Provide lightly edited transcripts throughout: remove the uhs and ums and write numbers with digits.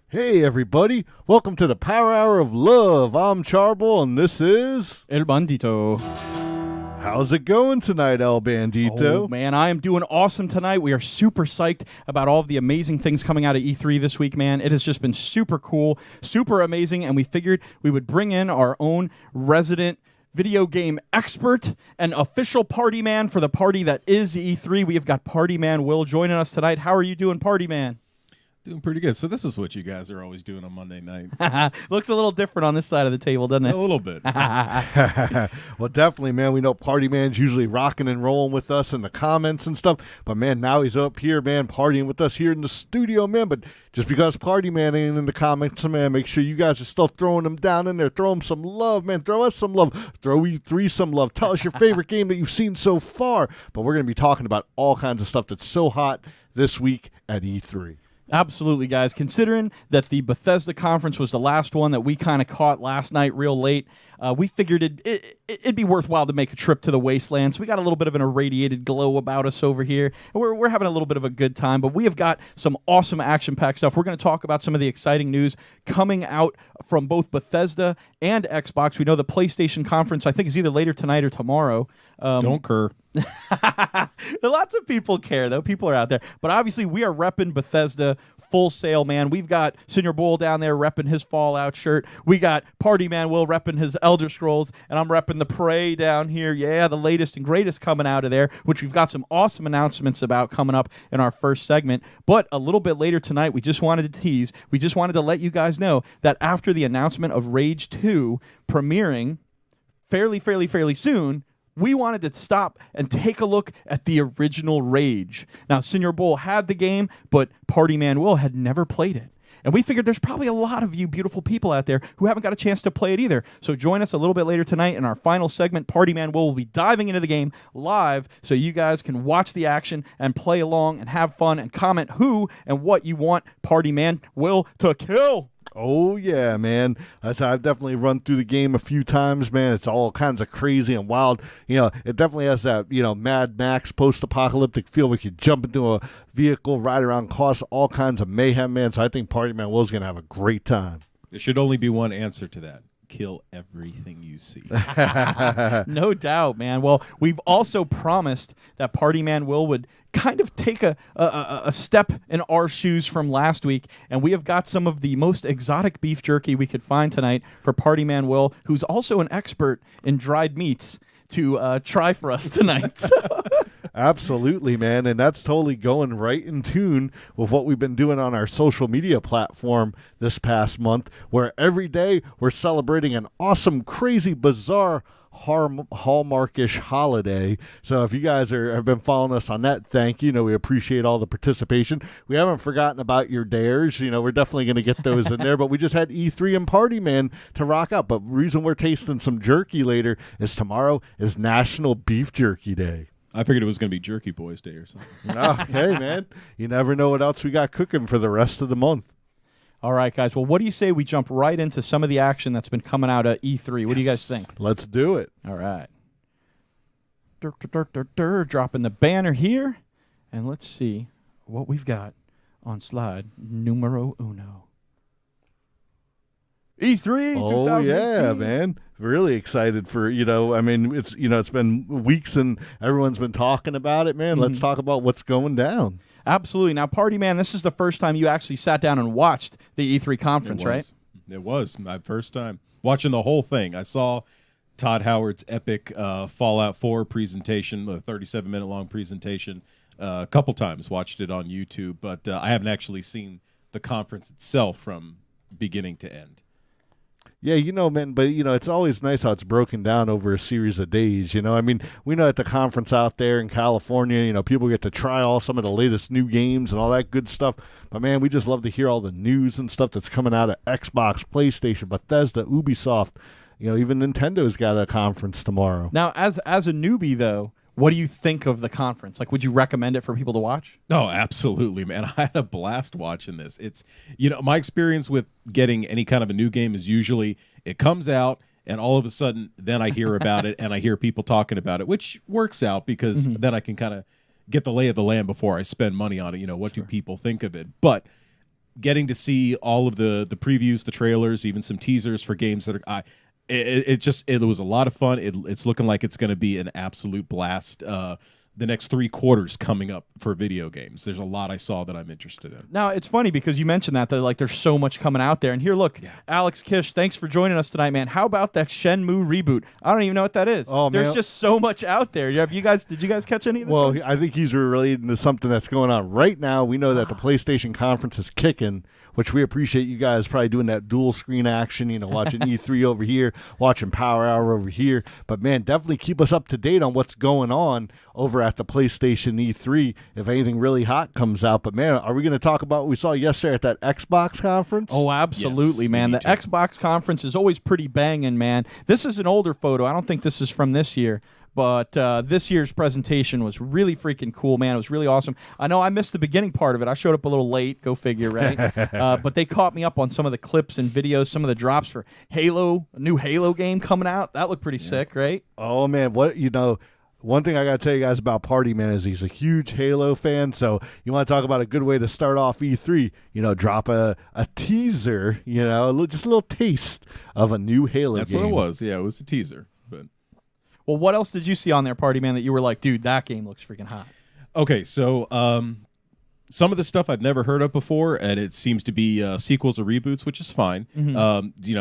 Hey everybody, welcome to the Power Hour of Love. I'm Charboil and this is... El Bandito. How's it going tonight, El Bandito? Oh, man, I am doing awesome tonight. We are super psyched about all of the amazing things coming out of E3 this week, man. It has just been super cool, super amazing, and we figured we would bring in our own resident video game expert and official party man for the party that is E3. We have got Partyman Will joining us tonight. How are you doing, Partyman? Doing pretty good. So this is what you guys are always doing on Monday night. Looks a little different on this side of the table, doesn't it? A little bit. Well, definitely, man. We know Party Man's usually rocking and rolling with us in the comments and stuff. But, man, now he's up here, man, partying with us here in the studio, man. But just because Party Man ain't in the comments, man, make sure you guys are still throwing him down in there. Throw him some love, man. Throw us some love. Throw E3 some love. Tell us your favorite game that you've seen so far. But we're going to be talking about all kinds of stuff that's so hot this week at E3. Absolutely, guys. Considering that the Bethesda Conference was the last one that we kind of caught last night real late, we figured it'd be worthwhile to make a trip to the Wasteland. So we got a little bit of an irradiated glow about us over here. And we're having a little bit of a good time, but we have got some awesome action-packed stuff. We're going to talk about some of the exciting news coming out from both Bethesda and Xbox. We know the PlayStation Conference, I think, is either later tonight or tomorrow. Don't cur. Lots of people care, though. People are out there. But obviously, we are repping Bethesda full sail, man. We've got Senior Bull down there repping his Fallout shirt. We got Partyman Will repping his Elder Scrolls, and I'm repping the Prey down here. Yeah, the latest and greatest coming out of there, which we've got some awesome announcements about coming up in our first segment. But a little bit later tonight, we just wanted to tease. We just wanted to let you guys know that after the announcement of Rage 2 premiering fairly soon, we wanted to stop and take a look at the original Rage. Now, Senior Bull had the game, but Partyman Will had never played it. And we figured there's probably a lot of you beautiful people out there who haven't got a chance to play it either. So join us a little bit later tonight in our final segment. Partyman Will be diving into the game live so you guys can watch the action and play along and have fun and comment who and what you want Partyman Will to kill. Oh, yeah, man. I've definitely run through the game a few times, man. It's all kinds of crazy and wild. You know, it definitely has that, Mad Max post-apocalyptic feel where you jump into a vehicle, ride around, cause all kinds of mayhem, man. So I think Partyman Will's going to have a great time. There should only be one answer to that. Kill everything you see. No doubt, man. Well, we've also promised that Partyman Will would kind of take a step in our shoes from last week, and we have got some of the most exotic beef jerky we could find tonight for Partyman Will, who's also an expert in dried meats, to try for us tonight. Absolutely, man, and that's totally going right in tune with what we've been doing on our social media platform this past month, where every day we're celebrating an awesome, crazy, bizarre, Hallmarkish holiday. So if you guys have been following us on that, thank you. We appreciate all the participation. We haven't forgotten about your dares. We're definitely going to get those in there, but we just had E3 and Party Man to rock out. But the reason we're tasting some jerky later is tomorrow is National Beef Jerky Day. I figured it was going to be Jerky Boys Day or something. Oh, hey, man. You never know what else we got cooking for the rest of the month. All right, guys. Well, what do you say we jump right into some of the action that's been coming out at E3? What do you guys think? Let's do it. All right. Dropping the banner here. And let's see what we've got on slide numero uno. E3 Oh, 2018. yeah, man. Really excited for, it's been weeks and everyone's been talking about it, man. Let's talk about what's going down. Absolutely. Now, Party Man, this is the first time you actually sat down and watched the E3 conference, right? It was my first time watching the whole thing. I saw Todd Howard's epic Fallout 4 presentation, a 37-minute long presentation, a couple times. Watched it on YouTube, but I haven't actually seen the conference itself from beginning to end. Yeah, man, but, it's always nice how it's broken down over a series of days, we know at the conference out there in California, people get to try some of the latest new games and all that good stuff. But, man, we just love to hear all the news and stuff that's coming out of Xbox, PlayStation, Bethesda, Ubisoft. Even Nintendo's got a conference tomorrow. Now, as a newbie, though, what do you think of the conference? Like, would you recommend it for people to watch? Oh, absolutely, man. I had a blast watching this. It's, my experience with getting any kind of a new game is usually it comes out and all of a sudden then I hear about it and I hear people talking about it, which works out because then I can kind of get the lay of the land before I spend money on it. What do people think of it? But getting to see all of the previews, the trailers, even some teasers for games that are it was a lot of fun. It's looking like it's going to be an absolute blast. The next 3 quarters coming up for video games. There's a lot I saw that I'm interested in. Now, it's funny because you mentioned that like there's so much coming out there. And here, look, Alex Kish, thanks for joining us tonight, man. How about that Shenmue reboot? I don't even know what that is. Oh, there's man. just so much out there. Did you guys catch any of this? Well, stuff? I think he's relating to something that's going on right now. We know that the PlayStation Conference is kicking, which we appreciate you guys probably doing that dual screen action, watching E3 over here, watching Power Hour over here. But, man, definitely keep us up to date on what's going on over at the PlayStation E3 if anything really hot comes out. But, man, are we going to talk about what we saw yesterday at that Xbox conference? Oh, absolutely, Yes, man. The to. Xbox conference is always pretty banging, man. This is an older photo. I don't think this is from this year. But this year's presentation was really freaking cool, man. It was really awesome. I know I missed the beginning part of it. I showed up a little late. Go figure, right? But they caught me up on some of the clips and videos, some of the drops for Halo, a new Halo game coming out. That looked pretty sick, right? Oh, man. One thing I got to tell you guys about Partyman is he's a huge Halo fan. So you want to talk about a good way to start off E3, drop a teaser, just a little taste of a new Halo That's game. what it was. Yeah, it was a teaser. But Well, what else did you see on there, Partyman, that you were like, dude, that game looks freaking hot? okay, so some of the stuff I've never heard of before, and it seems to be sequels or reboots, which is fine.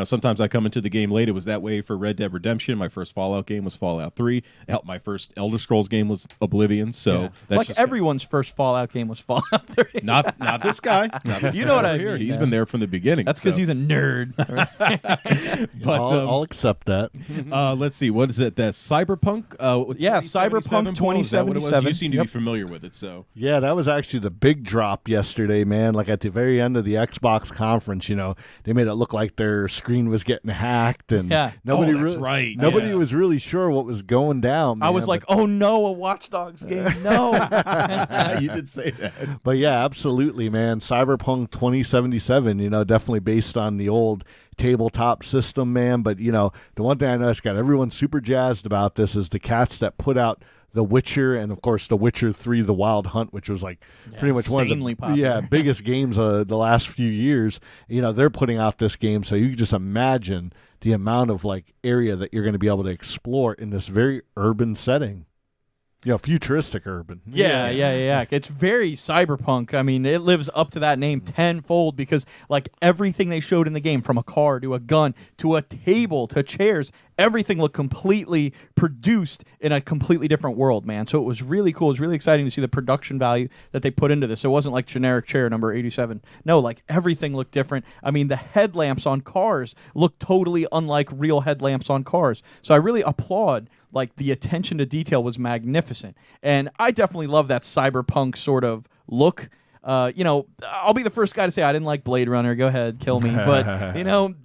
Sometimes I come into the game late. It was that way for Red Dead Redemption. My first Fallout game was Fallout 3. My first Elder Scrolls game was Oblivion. So that's like just everyone's first Fallout game was Fallout 3. not this guy. Not this You guy know what I over here. mean, He's man. been there from the beginning. That's because he's a nerd. But I'll accept that. let's see. What is it? That Cyberpunk? Yeah, 2077, Cyberpunk Paul? Is that what it was? 2077. You seem to Yep. be familiar with it. So Yeah, that was actually the big drop yesterday, man. Like at the very end of the Xbox conference, they made it look like their screen was getting hacked, and nobody that's really, right. nobody Yeah. was really sure what was going down. I man, was like, oh no, a Watch Dogs game. No. you did say that. but yeah, absolutely, man. Cyberpunk 2077, definitely based on the old tabletop system, man. But the one thing I know that's got everyone super jazzed about this is the cats that put out The Witcher, and of course The Witcher 3 The Wild Hunt, which was like pretty much one of insanely the popular. biggest games of the last few years. They're putting out this game, so you can just imagine the amount of like area that you're going to be able to explore in this very urban setting. Futuristic urban. Yeah. It's very cyberpunk. I mean, it lives up to that name tenfold because, like, everything they showed in the game, from a car to a gun to a table to chairs, everything looked completely produced in a completely different world, man. So it was really cool. It was really exciting to see the production value that they put into this. It wasn't like generic chair number 87. No, like, everything looked different. I mean, the headlamps on cars looked totally unlike real headlamps on cars. So I really applaud. Like, the attention to detail was magnificent. And I definitely love that cyberpunk sort of look. I'll be the first guy to say I didn't like Blade Runner. Go ahead, kill me. But,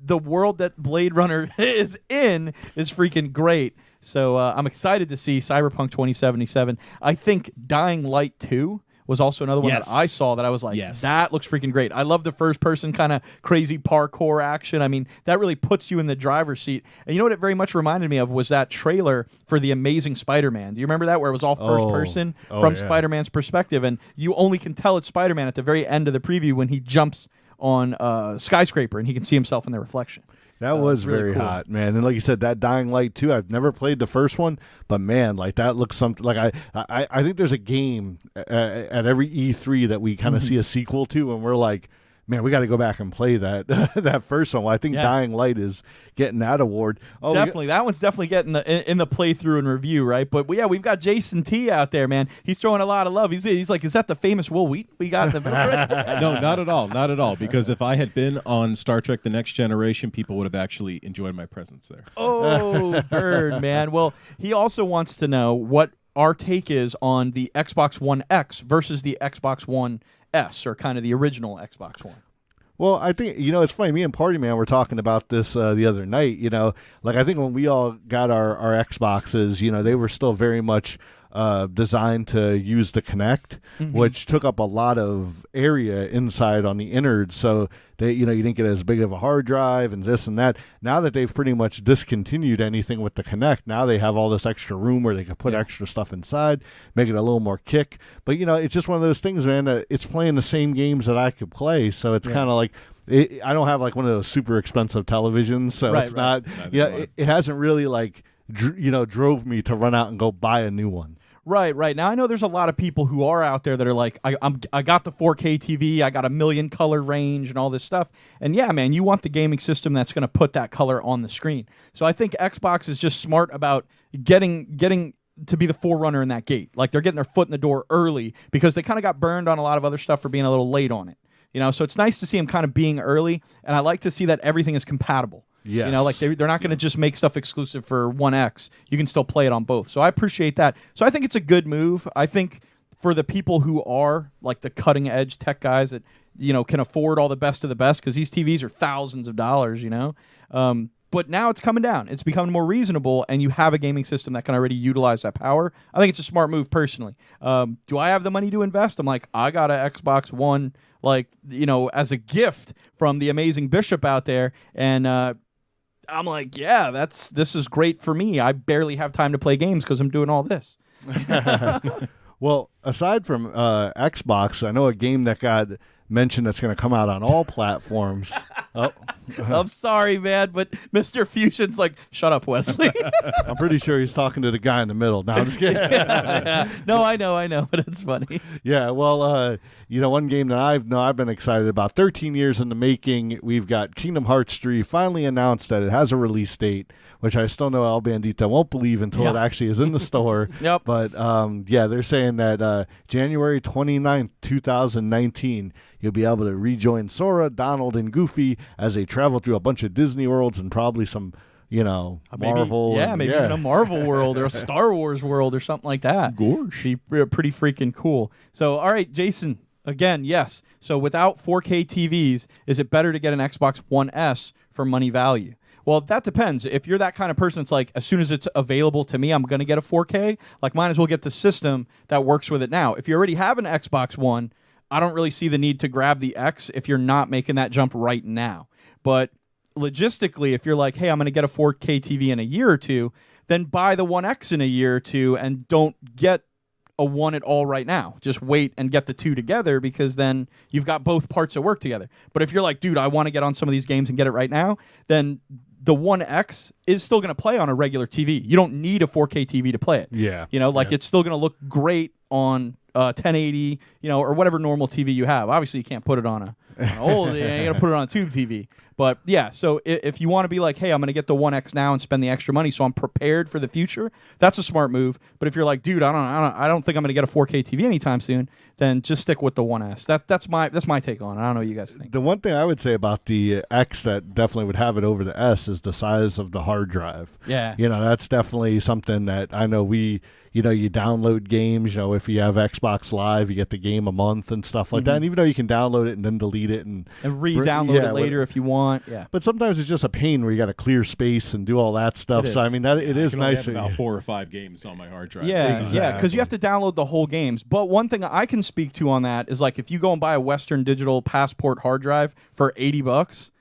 the world that Blade Runner is in is freaking great. So I'm excited to see Cyberpunk 2077. I think Dying Light 2 was also another one that I saw that I was like, that looks freaking great. I love the first-person kind of crazy parkour action. I mean, that really puts you in the driver's seat. And you know what it very much reminded me of was that trailer for The Amazing Spider-Man. Do you remember that, where it was all first-person from Spider-Man's perspective? And you only can tell it's Spider-Man at the very end of the preview when he jumps on a skyscraper and he can see himself in the reflection. That was really very cool. hot, man. And like you said, that Dying Light 2, I've never played the first one, but man, like that looks something like I think there's a game at every E3 that we kind of see a sequel to, and we're like, man, we got to go back and play that that first one. Well, I think Dying Light is getting that award. Oh, definitely. That one's definitely getting in the playthrough and review, right? But yeah, we've got Jason T out there, man. He's throwing a lot of love. He's like, is that the famous Will Wheat we got in the middle? No, not at all. Not at all. Because if I had been on Star Trek The Next Generation, people would have actually enjoyed my presence there. Oh, bird, man. Well, he also wants to know what our take is on the Xbox One X versus the Xbox One S, or kind of the original Xbox One. Well, I think, it's funny. Me and Partyman were talking about this the other night. Like I think when we all got our Xboxes, they were still very much designed to use the Kinect, which took up a lot of area inside on the innards. So they, you didn't get as big of a hard drive and this and that. Now that they've pretty much discontinued anything with the Kinect, now they have all this extra room where they can put extra stuff inside, make it a little more kick. But it's just one of those things, man. That it's playing the same games that I could play, so it's kind of like. I don't have like one of those super expensive televisions, so it's not. It hasn't really like drove me to run out and go buy a new one. Right. Now I know there's a lot of people who are out there that are like, I got the 4K TV, I got a million color range and all this stuff. And yeah, man, you want the gaming system that's going to put that color on the screen. So I think Xbox is just smart about getting to be the forerunner in that gate. Like they're getting their foot in the door early because they kind of got burned on a lot of other stuff for being a little late on it. So it's nice to see them kind of being early, and I like to see that everything is compatible. Yes. Like they're not going to just make stuff exclusive for One X. You can still play it on both. So I appreciate that. So I think it's a good move. I think for the people who are like the cutting edge tech guys that can afford all the best of the best, because these TVs are thousands of dollars. But now it's coming down. It's becoming more reasonable, and you have a gaming system that can already utilize that power. I think it's a smart move personally. Do I have the money to invest? I'm like, I got an Xbox One, as a gift from the amazing Bishop out there, and I'm like, yeah, this is great for me. I barely have time to play games because I'm doing all this. Well, aside from Xbox, I know a game that got mentioned that's going to come out on all platforms. I'm sorry, man, but Mr. Fusion's like, shut up, Wesley. I'm pretty sure he's talking to the guy in the middle. No, I'm just kidding. No, I know, but it's funny. Yeah, well, one game that I've been excited about, 13 years in the making, we've got Kingdom Hearts 3 finally announced that it has a release date, which I still know El Bandito won't believe until it actually is in the store. Yep. But, they're saying that January 29th, 2019, you'll be able to rejoin Sora, Donald, and Goofy as they travel through a bunch of Disney worlds and probably some, Marvel. Maybe even a Marvel world or a Star Wars world or something like that. Gosh. Be pretty freaking cool. So, all right, Jason, again, yes. So without 4K TVs, is it better to get an Xbox One S for money value? Well, that depends. If you're that kind of person, it's like, as soon as it's available to me, I'm going to get a 4K. Like, might as well get the system that works with it now. If you already have an Xbox One, I don't really see the need to grab the X if you're not making that jump right now. But logistically, if you're like, hey, I'm going to get a 4K TV in a year or two, then buy the One X in a year or two and don't get a one at all right now. Just wait and get the two together, because then you've got both parts that work together. But if you're like, dude, I want to get on some of these games and get it right now, then the One X is still going to play on a regular TV. You don't need a 4K TV to play it. Yeah. It's still going to look great on 1080, or whatever normal TV you have. Obviously, you can't put it on an old. You got to put it on a tube TV. But yeah, so if you want to be like, hey, I'm going to get the One X now and spend the extra money, so I'm prepared for the future, that's a smart move. But if you're like, dude, I don't think I'm going to get a 4K TV anytime soon, then just stick with the One S. That's my take on it. I don't know what you guys think. The one thing I would say about the X that definitely would have it over the S is the size of the hard drive. Yeah. That's definitely something that I know you download games, if you have Xbox Live, you get the game a month and stuff like that. And even though you can download it and then delete it and re-download it later if you want. Yeah. But sometimes it's just a pain where you got to clear space and do all that stuff. So I mean, it is nice. I have about 4 or 5 games on my hard drive. Yeah, because you have to download the whole games. But one thing I can speak to on that is, like, if you go and buy a Western Digital Passport hard drive for $80,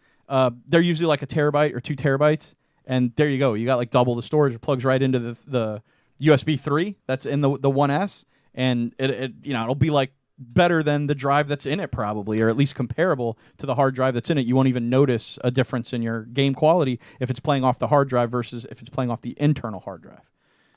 they're usually like a terabyte or 2 terabytes, and there you go. You got like double the storage. It plugs right into the USB 3 that's in the One S, and it'll be like better than the drive that's in it, probably, or at least comparable to the hard drive that's in it. You won't even notice a difference in your game quality if it's playing off the hard drive versus if it's playing off the internal hard drive.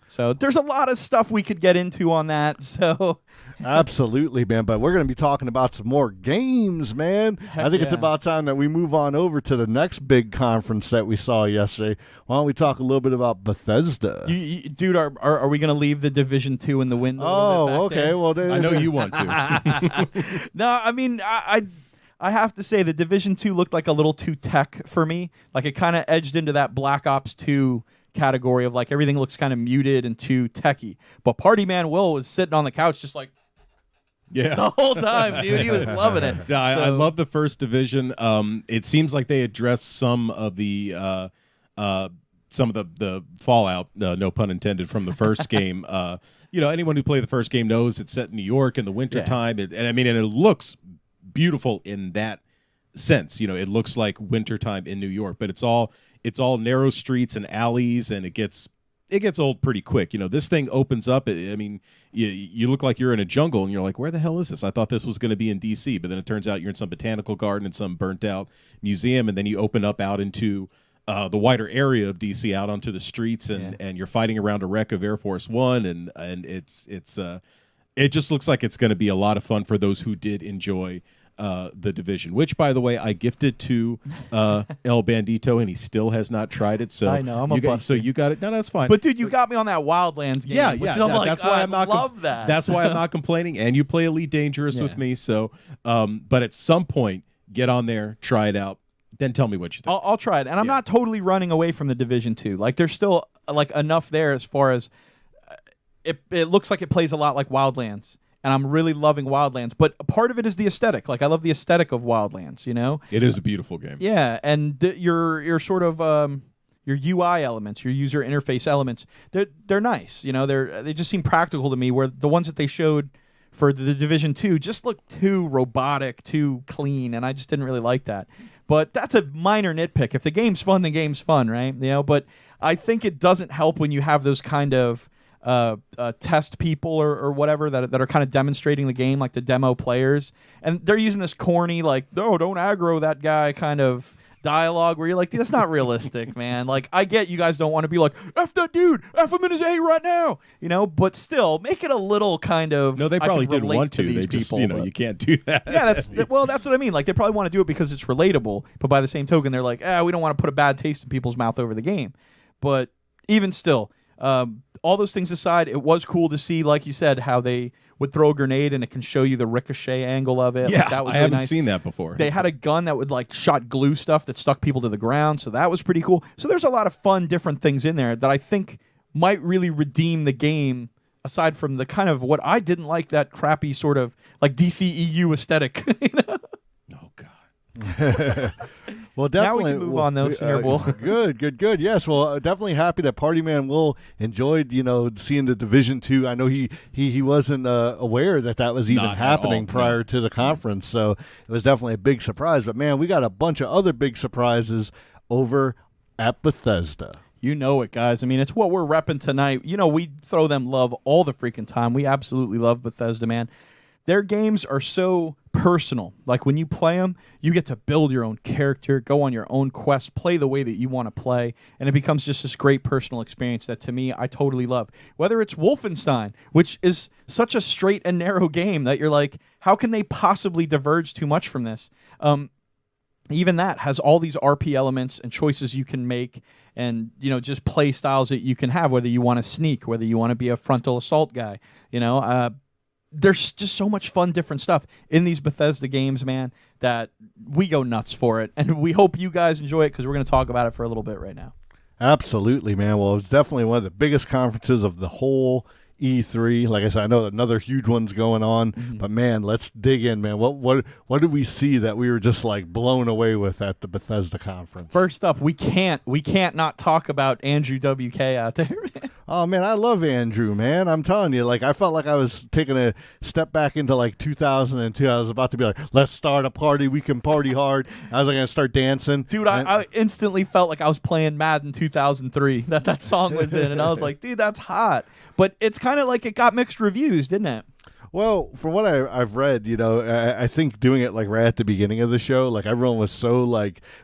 So there's a lot of stuff we could get into on that. So absolutely, man. But we're going to be talking about some more games, man. I think it's about time that we move on over to the next big conference that we saw yesterday. Why don't we talk a little bit about Bethesda? Dude, are we going to leave the Division 2 in the window? Oh, okay. There? Well, I know you want to. No, I mean, I have to say the Division 2 looked like a little too tech for me. Like, it kind of edged into that Black Ops 2 category of like everything looks kind of muted and too techy. But Partyman Will was sitting on the couch just like the whole time, dude. He was loving it. I love the first Division. It seems like they addressed some of the fallout, no pun intended, from the first game. anyone who played the first game knows it's set in New York in the wintertime. And it looks beautiful in that sense. It looks like wintertime in New York, but it's all narrow streets and alleys, and it gets old pretty quick. This thing opens up. You look like you're in a jungle, and you're like, where the hell is this? I thought this was going to be in D.C., but then it turns out you're in some botanical garden and some burnt out museum, and then you open up out into the wider area of D.C., out onto the streets, and you're fighting around a wreck of Air Force One, and it just looks like it's going to be a lot of fun for those who did enjoy the Division, which, by the way, I gifted to El Bandito, and he still has not tried it. So I know, so you got it. No, that's fine. But dude, you got me on that Wildlands game. Yeah. That's why I'm not love that. That's why I'm not complaining. And you play Elite Dangerous with me. So, but at some point, get on there, try it out, then tell me what you think. I'll try it, and I'm not totally running away from the Division 2. Like, there's still enough there as far as it looks like it plays a lot like Wildlands. And I'm really loving Wildlands, but a part of it is the aesthetic. Like, I love the aesthetic of Wildlands. It is a beautiful game. Yeah, and your sort of your UI elements, your user interface elements, they're nice. They just seem practical to me. Where the ones that they showed for the Division 2 just looked too robotic, too clean, and I just didn't really like that. But that's a minor nitpick. If the game's fun, the game's fun, right? But I think it doesn't help when you have those kind of test people or whatever that are kind of demonstrating the game, like the demo players, and they're using this corny, like, no, don't aggro that guy kind of dialogue where you're like, dude, that's not realistic, man. Like, I get you guys don't want to be like, F that dude, F him in his A right now, but still make it a little kind of. No, they probably did want to. They just, you can't do that. Yeah, that's what I mean. Like, they probably want to do it because it's relatable, but by the same token, they're like, we don't want to put a bad taste in people's mouth over the game. But even still, all those things aside, it was cool to see, like you said, how they would throw a grenade and it can show you the ricochet angle of it. Yeah, that was I really haven't nice. seen that before. They had a gun that would shot glue stuff that stuck people to the ground, so that was pretty cool. So there's a lot of fun, different things in there that I think might really redeem the game, aside from the kind of what I didn't like, that crappy sort of like DCEU aesthetic. Oh, God. Well, definitely. Now we can move on, though, Senior Bull. Good. Yes, well, definitely happy that Partyman Will enjoyed, seeing the Division 2. I know he wasn't aware that was even happening prior to the conference, so it was definitely a big surprise. But, man, we got a bunch of other big surprises over at Bethesda. You know it, guys. It's what we're repping tonight. We throw them love all the freaking time. We absolutely love Bethesda, man. Their games are so personal. Like, when you play them, you get to build your own character, go on your own quest, play the way that you want to play, and it becomes just this great personal experience that, to me, I totally love. Whether it's Wolfenstein, which is such a straight and narrow game that you're like, how can they possibly diverge too much from this? Even that has all these RP elements and choices you can make, and just play styles that you can have, whether you want to sneak, whether you want to be a frontal assault guy, there's just so much fun, different stuff in these Bethesda games, man, that we go nuts for it. And we hope you guys enjoy it, because we're going to talk about it for a little bit right now. Absolutely, man. Well, it's definitely one of the biggest conferences of the whole E3. Like I said, I know another huge one's going on, but man, let's dig in, man. What did we see that we were just blown away with at the Bethesda conference? First up, we can't not talk about Andrew WK out there, man. Oh, man, I love Andrew, man. I'm telling you, I felt like I was taking a step back into 2002. I was about to be like, let's start a party. We can party hard. I was going to start dancing. Dude, I instantly felt like I was playing Madden 2003, that song was in, and I was like, dude, that's hot. But it's kind of like it got mixed reviews, didn't it? Well, from what I've read, I think doing it right at the beginning of the show, everyone was so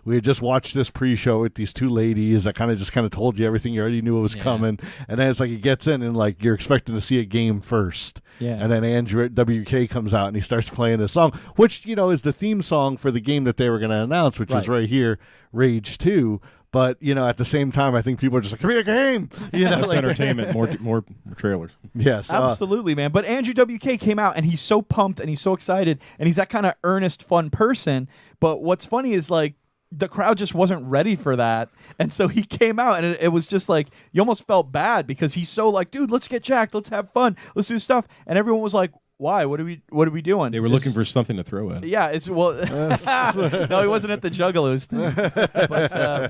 we had just watched this pre-show with these two ladies that kind of told you everything you already knew was coming, and then it's it gets in and you're expecting to see a game first, and then Andrew at WK comes out and he starts playing this song, which is the theme song for the game that they were going to announce, which is right here, Rage 2. But, at the same time, I think people are just like, give me a game. Less entertainment, more trailers. Yes. Absolutely, man. But Andrew WK came out, and he's so pumped, and he's so excited, and he's that kind of earnest, fun person. But what's funny is, the crowd just wasn't ready for that. And so he came out, and it was just you almost felt bad, because he's so dude, let's get jacked, let's have fun, let's do stuff. And everyone was like, Why? What are we doing? They were looking for something to throw at him. Yeah, it's well. No, he wasn't at the Juggalos thing.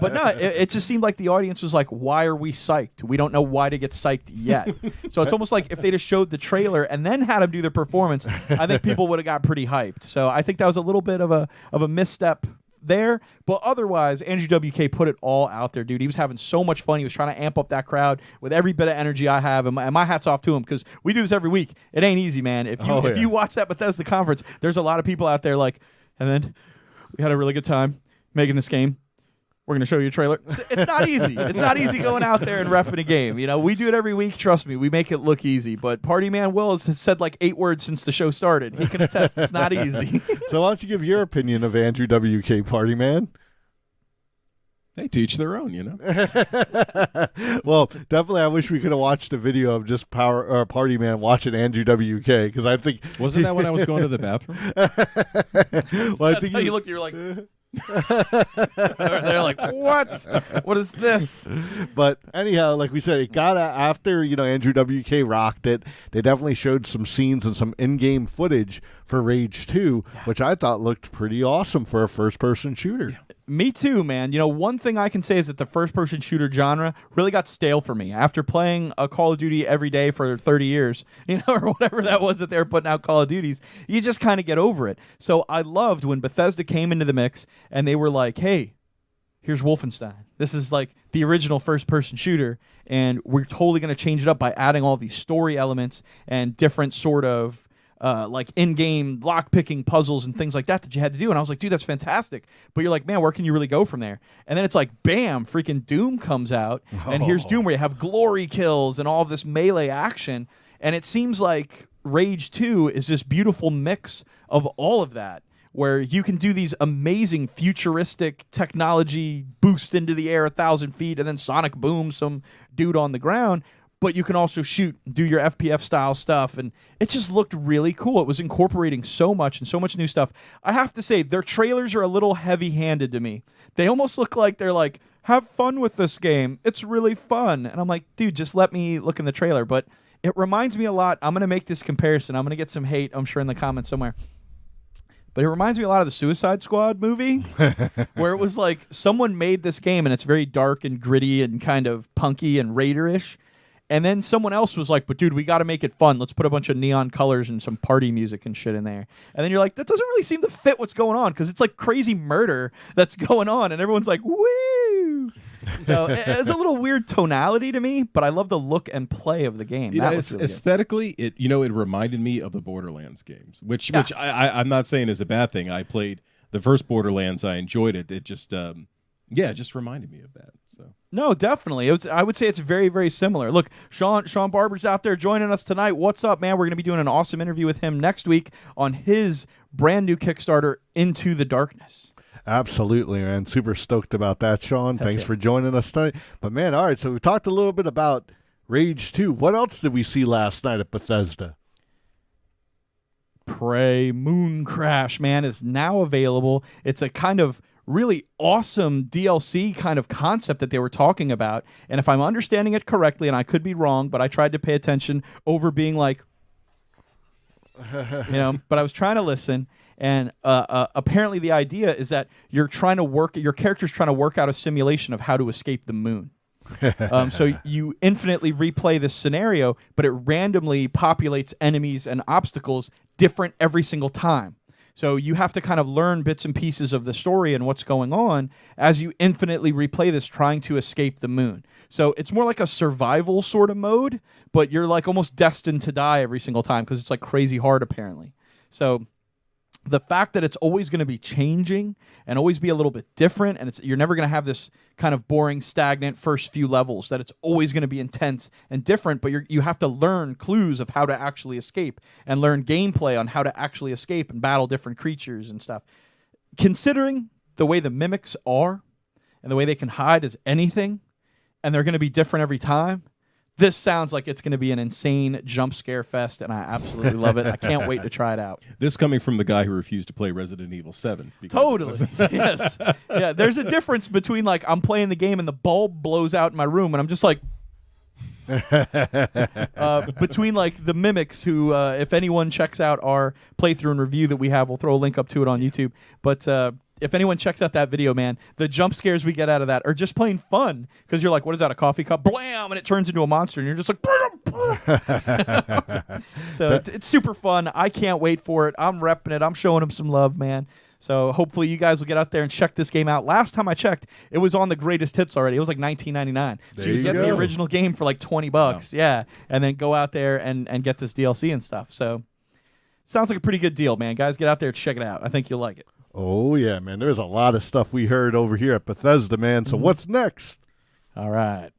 But no, it just seemed like the audience was like, "Why are we psyched? We don't know why to get psyched yet." So it's almost like if they just showed the trailer and then had him do the performance, I think people would have got pretty hyped. So I think that was a little bit of a misstep there, but otherwise Andrew WK put it all out there, dude. He was having so much fun. He was trying to amp up that crowd with every bit of energy I have, and my hat's off to him, because we do this every week. It ain't easy, man. If you watch that Bethesda conference, there's a lot of people out there like, and then we had a really good time making this game. We're going to show you a trailer. It's not easy. It's not easy going out there and repping a game. You know, we do it every week. Trust me, we make it look easy. But Partyman Will has said like 8 words since the show started. He can attest it's not easy. So why don't you give your opinion of Andrew WK, Partyman? They teach their own, you know. Well, definitely, I wish we could have watched a video of just Partyman watching Andrew WK, because I think wasn't that when I was going to the bathroom? Well, I think how you look. You're like. They're like, what is this? But anyhow, like we said, it got after Andrew WK rocked it. They definitely showed some scenes and some in-game footage for Rage 2, which I thought looked pretty awesome for a first-person shooter. Me too, man. One thing I can say is that the first-person shooter genre really got stale for me after playing a Call of Duty every day for 30 years, or whatever that was that they were putting out Call of Duties. You just kind of get over it. So I loved when Bethesda came into the mix and they were like, hey, here's Wolfenstein. This is like the original first-person shooter, and we're totally going to change it up by adding all these story elements and different sort of like in-game lock-picking puzzles and things like that you had to do. And I was like, dude, that's fantastic. But you're like, man, where can you really go from there? And then it's like, bam, freaking Doom comes out. And here's Doom, where you have glory kills and all this melee action. And it seems like Rage 2 is this beautiful mix of all of that, where you can do these amazing futuristic technology boost into the air 1,000 feet and then sonic boom some dude on the ground. But you can also do your FPF style stuff, and it just looked really cool. It was incorporating so much and so much new stuff. I have to say, their trailers are a little heavy-handed to me. They almost look like they're like, have fun with this game. It's really fun. And I'm like, dude, just let me look in the trailer. But it reminds me a lot. I'm going to make this comparison. I'm going to get some hate, I'm sure, in the comments somewhere. But it reminds me a lot of the Suicide Squad movie, where it was like someone made this game, and it's very dark and gritty and kind of punky and Raider-ish. And then someone else was like, but dude, we got to make it fun. Let's put a bunch of neon colors and some party music and shit in there. And then you're like, that doesn't really seem to fit what's going on, because it's like crazy murder that's going on. And everyone's like, woo! So it's a little weird tonality to me, but I love the look and play of the game. Aesthetically, it reminded me of the Borderlands games, which I'm not saying is a bad thing. I played the first Borderlands. I enjoyed it. It just, it just reminded me of that. So. No, definitely. I would say it's very, very similar. Look, Sean Barber's out there joining us tonight. What's up, man? We're going to be doing an awesome interview with him next week on his brand new Kickstarter, Into the Darkness. Absolutely, man. Super stoked about that, Sean. Thanks for joining us tonight. But, man, all right, so we talked a little bit about Rage 2. What else did we see last night at Bethesda? Prey Moon Crash, man, is now available. It's a kind of really awesome DLC kind of concept that they were talking about. And if I'm understanding it correctly, and I could be wrong, but I tried to pay attention over being like, but I was trying to listen. And apparently the idea is that your character's trying to work out a simulation of how to escape the moon. So you infinitely replay this scenario, but it randomly populates enemies and obstacles different every single time. So you have to kind of learn bits and pieces of the story and what's going on as you infinitely replay this, trying to escape the moon. So it's more like a survival sort of mode, but you're like almost destined to die every single time because it's like crazy hard apparently. So the fact that it's always going to be changing and always be a little bit different, and you're never going to have this kind of boring, stagnant first few levels, that it's always going to be intense and different, but you have to learn clues of how to actually escape and learn gameplay on how to actually escape and battle different creatures and stuff. Considering the way the mimics are and the way they can hide as anything, and they're going to be different every time, this sounds like it's going to be an insane jump scare fest, and I absolutely love it. I can't wait to try it out. This coming from the guy who refused to play Resident Evil 7. Totally. Yes. Yeah, there's a difference between, like, I'm playing the game and the bulb blows out in my room, and I'm just like, between like the mimics who, if anyone checks out our playthrough and review that we have, we'll throw a link up to it on YouTube. But if anyone checks out that video, man, the jump scares we get out of that are just plain fun because you're like, what is that, a coffee cup? Blam! And it turns into a monster, and you're just like, so it's super fun. I can't wait for it. I'm repping it. I'm showing them some love, man. So hopefully you guys will get out there and check this game out. Last time I checked, it was on the greatest hits already. It was like $19.99. So you get the original game for like $20. Wow. Yeah, and then go out there and get this DLC and stuff. So sounds like a pretty good deal, man. Guys, get out there and check it out. I think you'll like it. Oh, yeah, man. There's a lot of stuff we heard over here at Bethesda, man. So what's next? All right.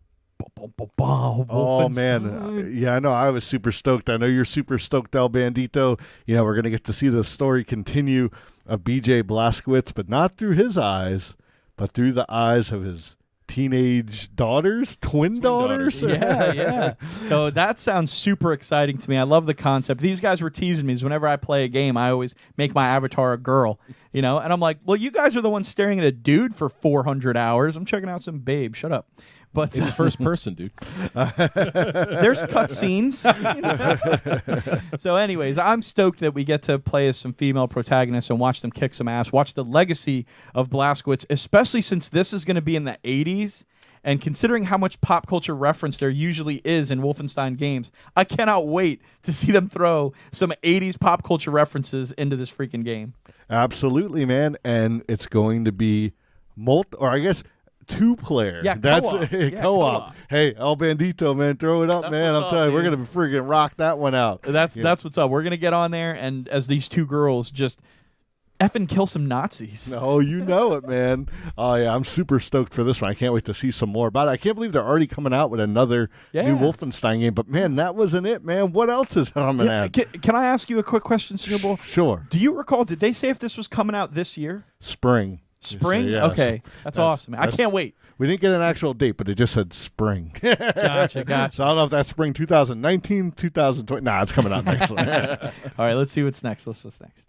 Oh, man. Yeah, I know. I was super stoked. I know you're super stoked, El Bandito. You know, we're going to get to see the story continue of BJ Blazkowicz, but not through his eyes, but through the eyes of his teenage daughters, twin daughters. Yeah. So that sounds super exciting to me. I love the concept. These guys were teasing me because whenever I play a game, I always make my avatar a girl, you know? And I'm like, well, you guys are the ones staring at a dude for 400 hours. I'm checking out some babe. Shut up. But it's first person, dude. There's cutscenes. You know? So anyways, I'm stoked that we get to play as some female protagonists and watch them kick some ass, watch the legacy of Blazkowicz, especially since this is going to be in the 80s. And considering how much pop culture reference there usually is in Wolfenstein games, I cannot wait to see them throw some 80s pop culture references into this freaking game. Absolutely, man. And it's going to be two-player. Yeah, that's co-op. Co-op. Hey, El Bandito, man, throw it up, That's man. I'm what's telling up, you, we're dude. going to freaking rock that one out. That's what's up. We're going to get on there and as these two girls just effing kill some Nazis. Oh, you know it, man. Oh, yeah, I'm super stoked for this one. I can't wait to see some more about it. I can't believe they're already coming out with another new Wolfenstein game. But, man, that wasn't it, man. What else is coming out? Can I ask you a quick question, Snowball? Sure. Do you recall, did they say if this was coming out this year? Spring. Spring? Yeah, okay. That's awesome. I can't wait. We didn't get an actual date, but it just said spring. Gotcha. So I don't know if that's spring 2019, 2020. Nah, it's coming out next one. All right, let's see what's next. What's next?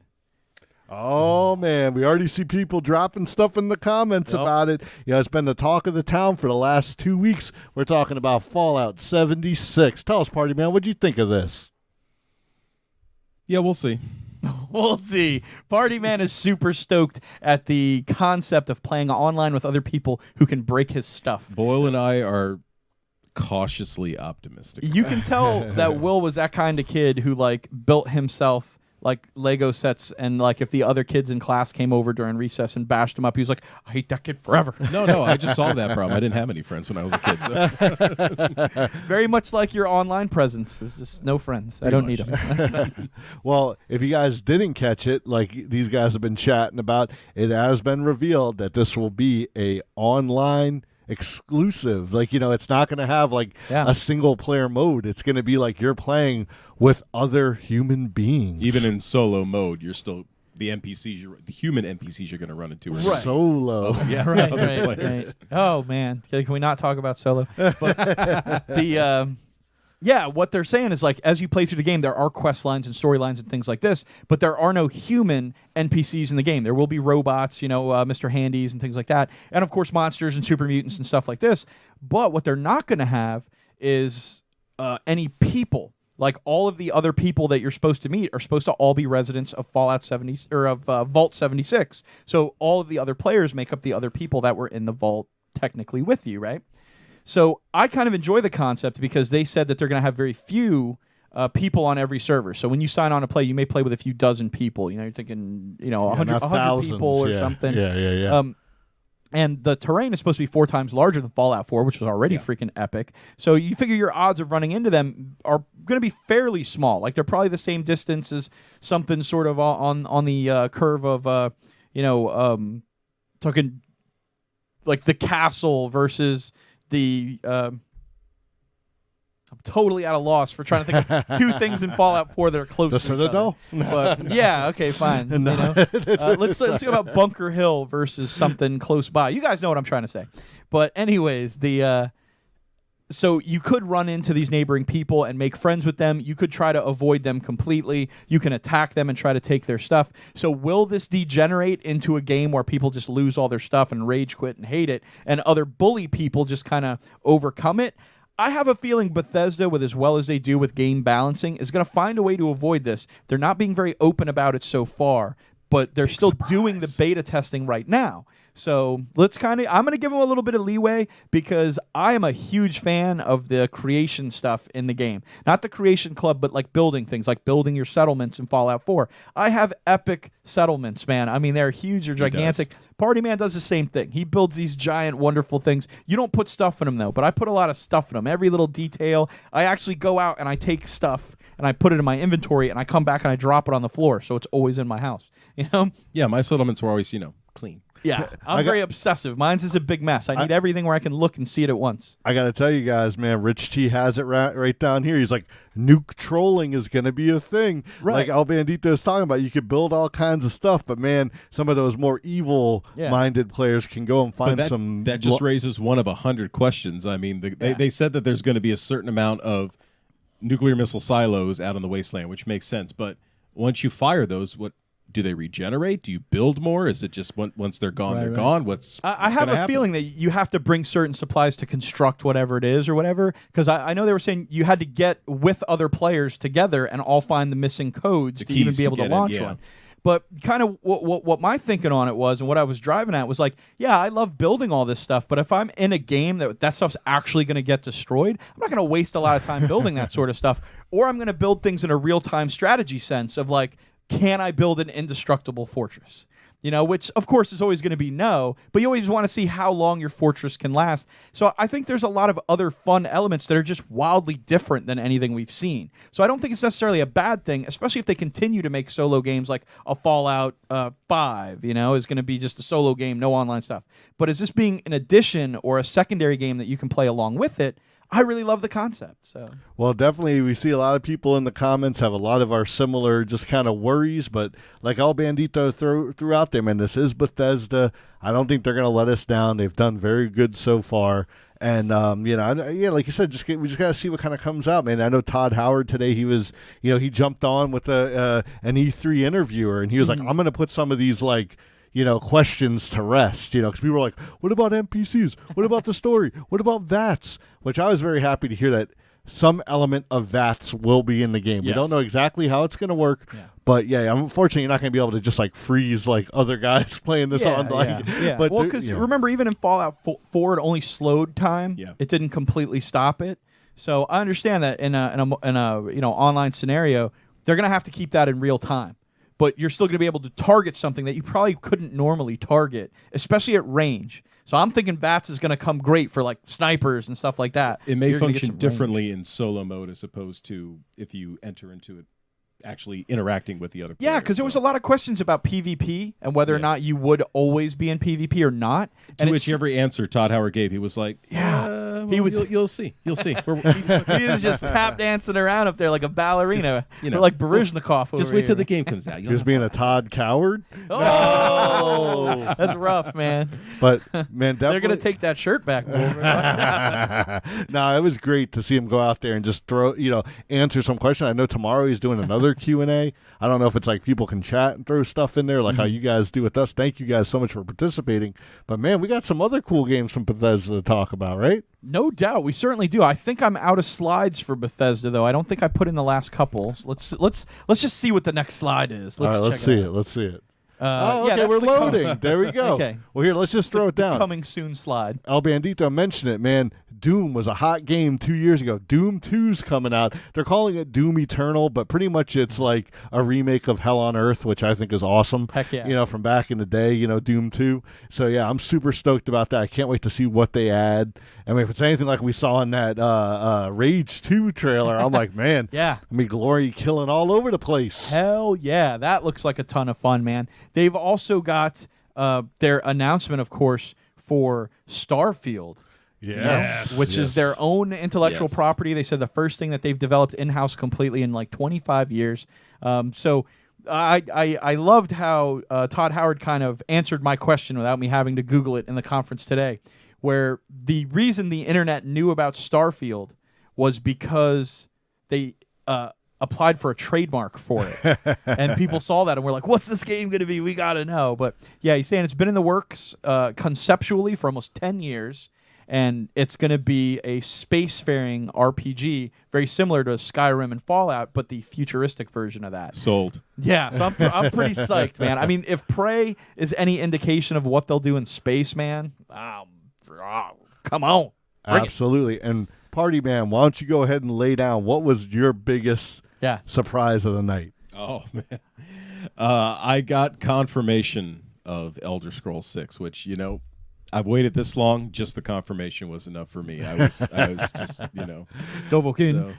Oh, man, we already see people dropping stuff in the comments about it. You know, it's been the talk of the town for the last 2 weeks. We're talking about Fallout 76. Tell us, Party Man, what'd you think of this? Yeah, we'll see. We'll see. Party Man is super stoked at the concept of playing online with other people who can break his stuff. Boyle and I are cautiously optimistic. You can tell that Will was that kind of kid who like built himself like Lego sets, and like if the other kids in class came over during recess and bashed him up, he was like, I hate that kid forever. No, I just solved that problem. I didn't have any friends when I was a kid. So. Very much like your online presence. It's just no friends. I don't need them. Well, if you guys didn't catch it, like these guys have been chatting about, it has been revealed that this will be a online exclusive. Like, you know, it's not going to have like a single player mode. It's going to be like you're playing with other human beings. Even in solo mode, you're still the NPCs, the human NPCs you're going to run into. Right. Solo. Yeah, right. Oh man, can we not talk about solo? But what they're saying is like as you play through the game, there are quest lines and storylines and things like this, but there are no human NPCs in the game. There will be robots, you know, Mr. Handies and things like that, and of course monsters and super mutants and stuff like this. But what they're not going to have is any people. Like all of the other people that you're supposed to meet are supposed to all be residents of Fallout 70 or of Vault 76. So all of the other players make up the other people that were in the vault technically with you, right? So I kind of enjoy the concept because they said that they're going to have very few people on every server. So when you sign on to play, you may play with a few dozen people. You know, you're thinking, you know, 100 people or something. Yeah. And the terrain is supposed to be 4 times larger than Fallout 4, which was already freaking epic. So you figure your odds of running into them are going to be fairly small. Like they're probably the same distance as something sort of on the curve of, talking like the castle versus the... I'm totally at a loss for trying to think of 2 things in Fallout 4 that are close The to each Citadel? other. But, yeah, okay, fine. No. You know? Let's think about Bunker Hill versus something close by. You guys know what I'm trying to say. But anyways, so you could run into these neighboring people and make friends with them. You could try to avoid them completely. You can attack them and try to take their stuff. So will this degenerate into a game where people just lose all their stuff and rage quit and hate it, and other bully people just kind of overcome it? I have a feeling Bethesda, with as well as they do with game balancing, is going to find a way to avoid this. They're not being very open about it so far, but they're still doing the beta testing right now. So I'm going to give them a little bit of leeway because I am a huge fan of the creation stuff in the game. Not the creation club, but like building things, like building your settlements in Fallout 4. I have epic settlements, man. I mean, they're huge, they're gigantic. Partyman does the same thing. He builds these giant, wonderful things. You don't put stuff in them, though, but I put a lot of stuff in them. Every little detail. I actually go out and I take stuff and I put it in my inventory and I come back and I drop it on the floor, so it's always in my house. You know? Yeah, my settlements were always, clean. Yeah, I'm very obsessive. Mine's is a big mess. I need everything where I can look and see it at once. I got to tell you guys, man, Rich T has it right down here. He's like, nuke trolling is going to be a thing. Right. Like Al Bandito is talking about. You could build all kinds of stuff, but man, some of those more evil-minded players can go and find some... That just raises one of 100 questions. I mean, they said that there's going to be a certain amount of nuclear missile silos out on the wasteland, which makes sense. But once you fire those, what... Do they regenerate? Do you build more? Is it just once they're gone, they're gone? I have a feeling that you have to bring certain supplies to construct whatever it is or whatever, because I know they were saying you had to get with other players together and all find the missing codes to even be able to launch one. But kind of what my thinking on it was, and what I was driving at was like, yeah, I love building all this stuff, but if I'm in a game that stuff's actually going to get destroyed, I'm not going to waste a lot of time building that sort of stuff. Or I'm going to build things in a real-time strategy sense of like, can I build an indestructible fortress? Which of course is always going to be no, but you always want to see how long your fortress can last. So I think there's a lot of other fun elements that are just wildly different than anything we've seen. So I don't think it's necessarily a bad thing, especially if they continue to make solo games like a Fallout 5, is going to be just a solo game, no online stuff. But is this being an addition or a secondary game that you can play along with it? I really love the concept. So, well, definitely, we see a lot of people in the comments have a lot of our similar just kind of worries. But like Al Bandito threw out there, man, this is Bethesda. I don't think they're going to let us down. They've done very good so far. And like you said, we just got to see what kind of comes out, man. I know Todd Howard today. He was, he jumped on with an E3 interviewer, and he was like, "I'm going to put some of these questions to rest, because people were like, what about NPCs? What about the story? What about VATS? Which I was very happy to hear that some element of VATS will be in the game. Yes. We don't know exactly how it's going to work, but unfortunately, you're not going to be able to just freeze other guys playing this on. But because remember, even in Fallout 4, it only slowed time. Yeah. It didn't completely stop it. So I understand that in a online scenario, they're going to have to keep that in real time. But you're still going to be able to target something that you probably couldn't normally target, especially at range. So I'm thinking VATS is going to come great for snipers and stuff like that. It may function differently in solo mode as opposed to if you enter into it actually interacting with the other players. Yeah, because there was a lot of questions about PvP and whether or not you would always be in PvP or not. To which every answer Todd Howard gave, he was like, you'll see. You'll see. He was just tap dancing around up there like a ballerina. Just, like Baryshnikov. Just wait till the game comes out. He was being a Todd coward. Oh, that's rough, man. But man, definitely they're gonna take that shirt back. No, it was great to see him go out there and just throw, answer some questions. I know tomorrow he's doing another Q&A. I don't know if it's people can chat and throw stuff in there like how you guys do with us. Thank you guys so much for participating. But man, we got some other cool games from Bethesda to talk about, right? No doubt, we certainly do. I think I'm out of slides for Bethesda, though. I don't think I put in the last couple. Let's just see what the next slide is. Let's see it. Let's see it. Okay, we're loading. There we go. Okay. Well, here, let's just throw it down. Coming soon slide. El Bandito mentioned it, man. Doom was a hot game 2 years ago. Doom 2's coming out. They're calling it Doom Eternal, but pretty much it's like a remake of Hell on Earth, which I think is awesome. Heck yeah. From back in the day, Doom 2. So, yeah, I'm super stoked about that. I can't wait to see what they add. I mean, if it's anything like we saw in that Rage 2 trailer, I'm like, man, yeah, I mean, glory killing all over the place. Hell yeah. That looks like a ton of fun, man. They've also got their announcement, of course, for Starfield. Yes. Which is their own intellectual property. They said the first thing that they've developed in-house completely in 25 years. So I loved how Todd Howard kind of answered my question without me having to Google it in the conference today, where the reason the internet knew about Starfield was because they applied for a trademark for it. And people saw that and were like, what's this game going to be? We got to know. But yeah, he's saying it's been in the works conceptually for almost 10 years. and it's going to be a spacefaring RPG, very similar to Skyrim and Fallout, but the futuristic version of that. Sold. Yeah, so I'm pretty psyched, man. I mean, if Prey is any indication of what they'll do in space, man, come on. Bring it. Absolutely. And Party Man, why don't you go ahead and lay down what was your biggest surprise of the night? Oh, man. I got confirmation of Elder Scrolls 6, which, I've waited this long. Just the confirmation was enough for me. I was just, Dovahkiin,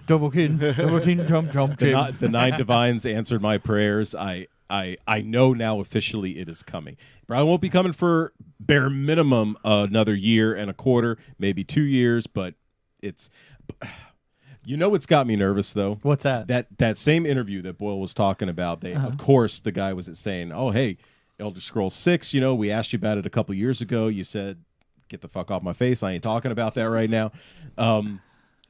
jump. The 9 divines answered my prayers. I know now officially it is coming. Probably won't be coming for bare minimum another year and a quarter, maybe 2 years, but it's... what's got me nervous, though? What's that? That same interview that Boyle was talking about, of course, the guy was saying, oh, hey, Elder Scrolls 6, we asked you about it a couple years ago. You said, get the fuck off my face. I ain't talking about that right now. And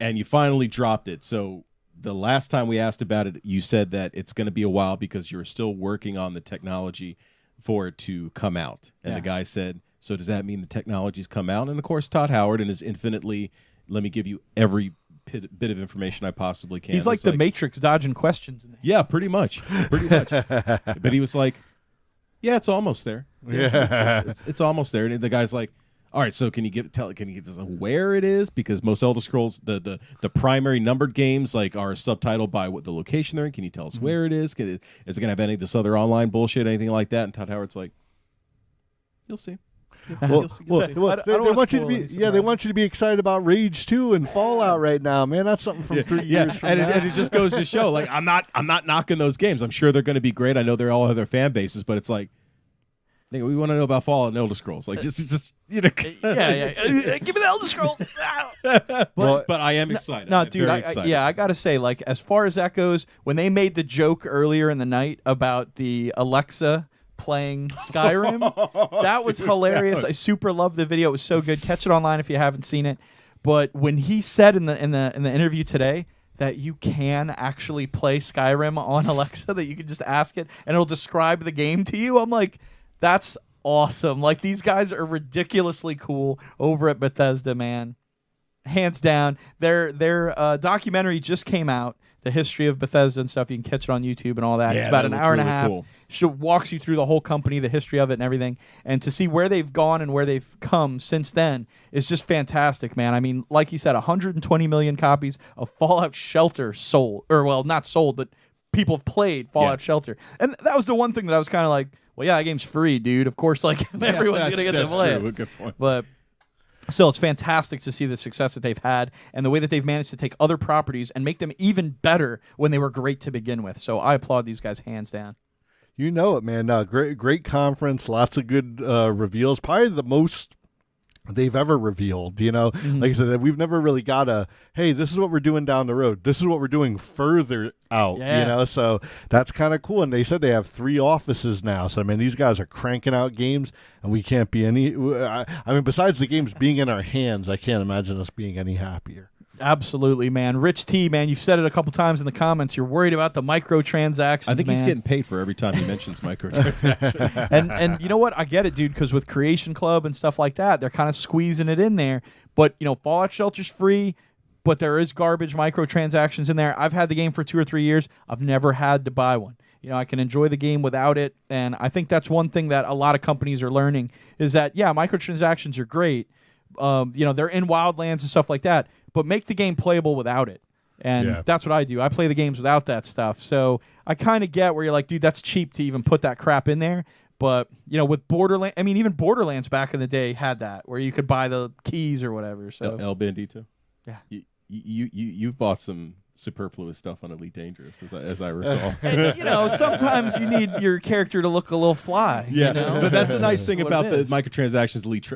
you finally dropped it. So the last time we asked about it, you said that it's going to be a while because you're still working on the technology for it to come out. And the guy said, so does that mean the technology's come out? And, of course, Todd Howard and his infinitely, let me give you every bit of information I possibly can. He's like the Matrix dodging questions. Yeah, pretty much. But he was like, yeah, it's almost there. It's almost there. And the guy's like, all right, so can you give us where it is? Because most Elder Scrolls, the primary numbered games are subtitled by what the location they're in. Can you tell us where it is? Is it gonna have any of this other online bullshit, anything like that? And Todd Howard's like, you'll see. They want you to be excited about Rage 2 and Fallout right now, man. That's something from 3 years from now. And it just goes to show, I'm not knocking those games. I'm sure they're going to be great. I know they all have their fan bases, but it's like, we want to know about Fallout and Elder Scrolls. Give me the Elder Scrolls. but I am excited. No, dude, I gotta say, as far as that goes, when they made the joke earlier in the night about the Alexa playing Skyrim, that was hilarious. I super loved the video. It was so good. Catch it online if you haven't seen it. But when he said in the interview today that you can actually play Skyrim on Alexa, that you can just ask it and it'll describe the game to you, I'm like, that's awesome. These guys are ridiculously cool over at Bethesda, man. Hands down. Their documentary just came out, the history of Bethesda and stuff. You can catch it on YouTube and all that. It's about an hour and a half. Cool. She walks you through the whole company, the history of it and everything. And to see where they've gone and where they've come since then is just fantastic, man. I mean, like he said, 120 million copies of Fallout Shelter sold. Or, well, not sold, but people have played Fallout Shelter. And that was the one thing that I was kind of like, well, yeah, that game's free, dude. Of course, everyone's going to get to play it. Good point. But still, it's fantastic to see the success that they've had and the way that they've managed to take other properties and make them even better when they were great to begin with. So I applaud these guys hands down. You know it, man. Great conference. Lots of good reveals. Probably the most they've ever revealed, Like I said, we've never really got hey, this is what we're doing down the road. This is what we're doing further out, So that's kind of cool. And they said they have 3 offices now. So, I mean, these guys are cranking out games, and we can't be besides the games being in our hands, I can't imagine us being any happier. Absolutely, man. Rich T, man, you've said it a couple times in the comments. You're worried about the microtransactions. I think he's getting paid for every time he mentions microtransactions. and you know what? I get it, dude, because with Creation Club and stuff like that, they're kind of squeezing it in there. But, Fallout Shelter's free, but there is garbage microtransactions in there. I've had the game for 2 or 3 years. I've never had to buy one. I can enjoy the game without it. And I think that's one thing that a lot of companies are learning is that, microtransactions are great. They're in Wildlands and stuff like that. But make the game playable without it. And that's what I do. I play the games without that stuff. So I kind of get where you're like, dude, that's cheap to even put that crap in there. But, with Borderlands, even Borderlands back in the day had that, where you could buy the keys or whatever. So El Bandito? Yeah. You've bought some superfluous stuff on Elite Dangerous, as I recall. And, sometimes you need your character to look a little fly. But that's the nice thing about the microtransactions, Elite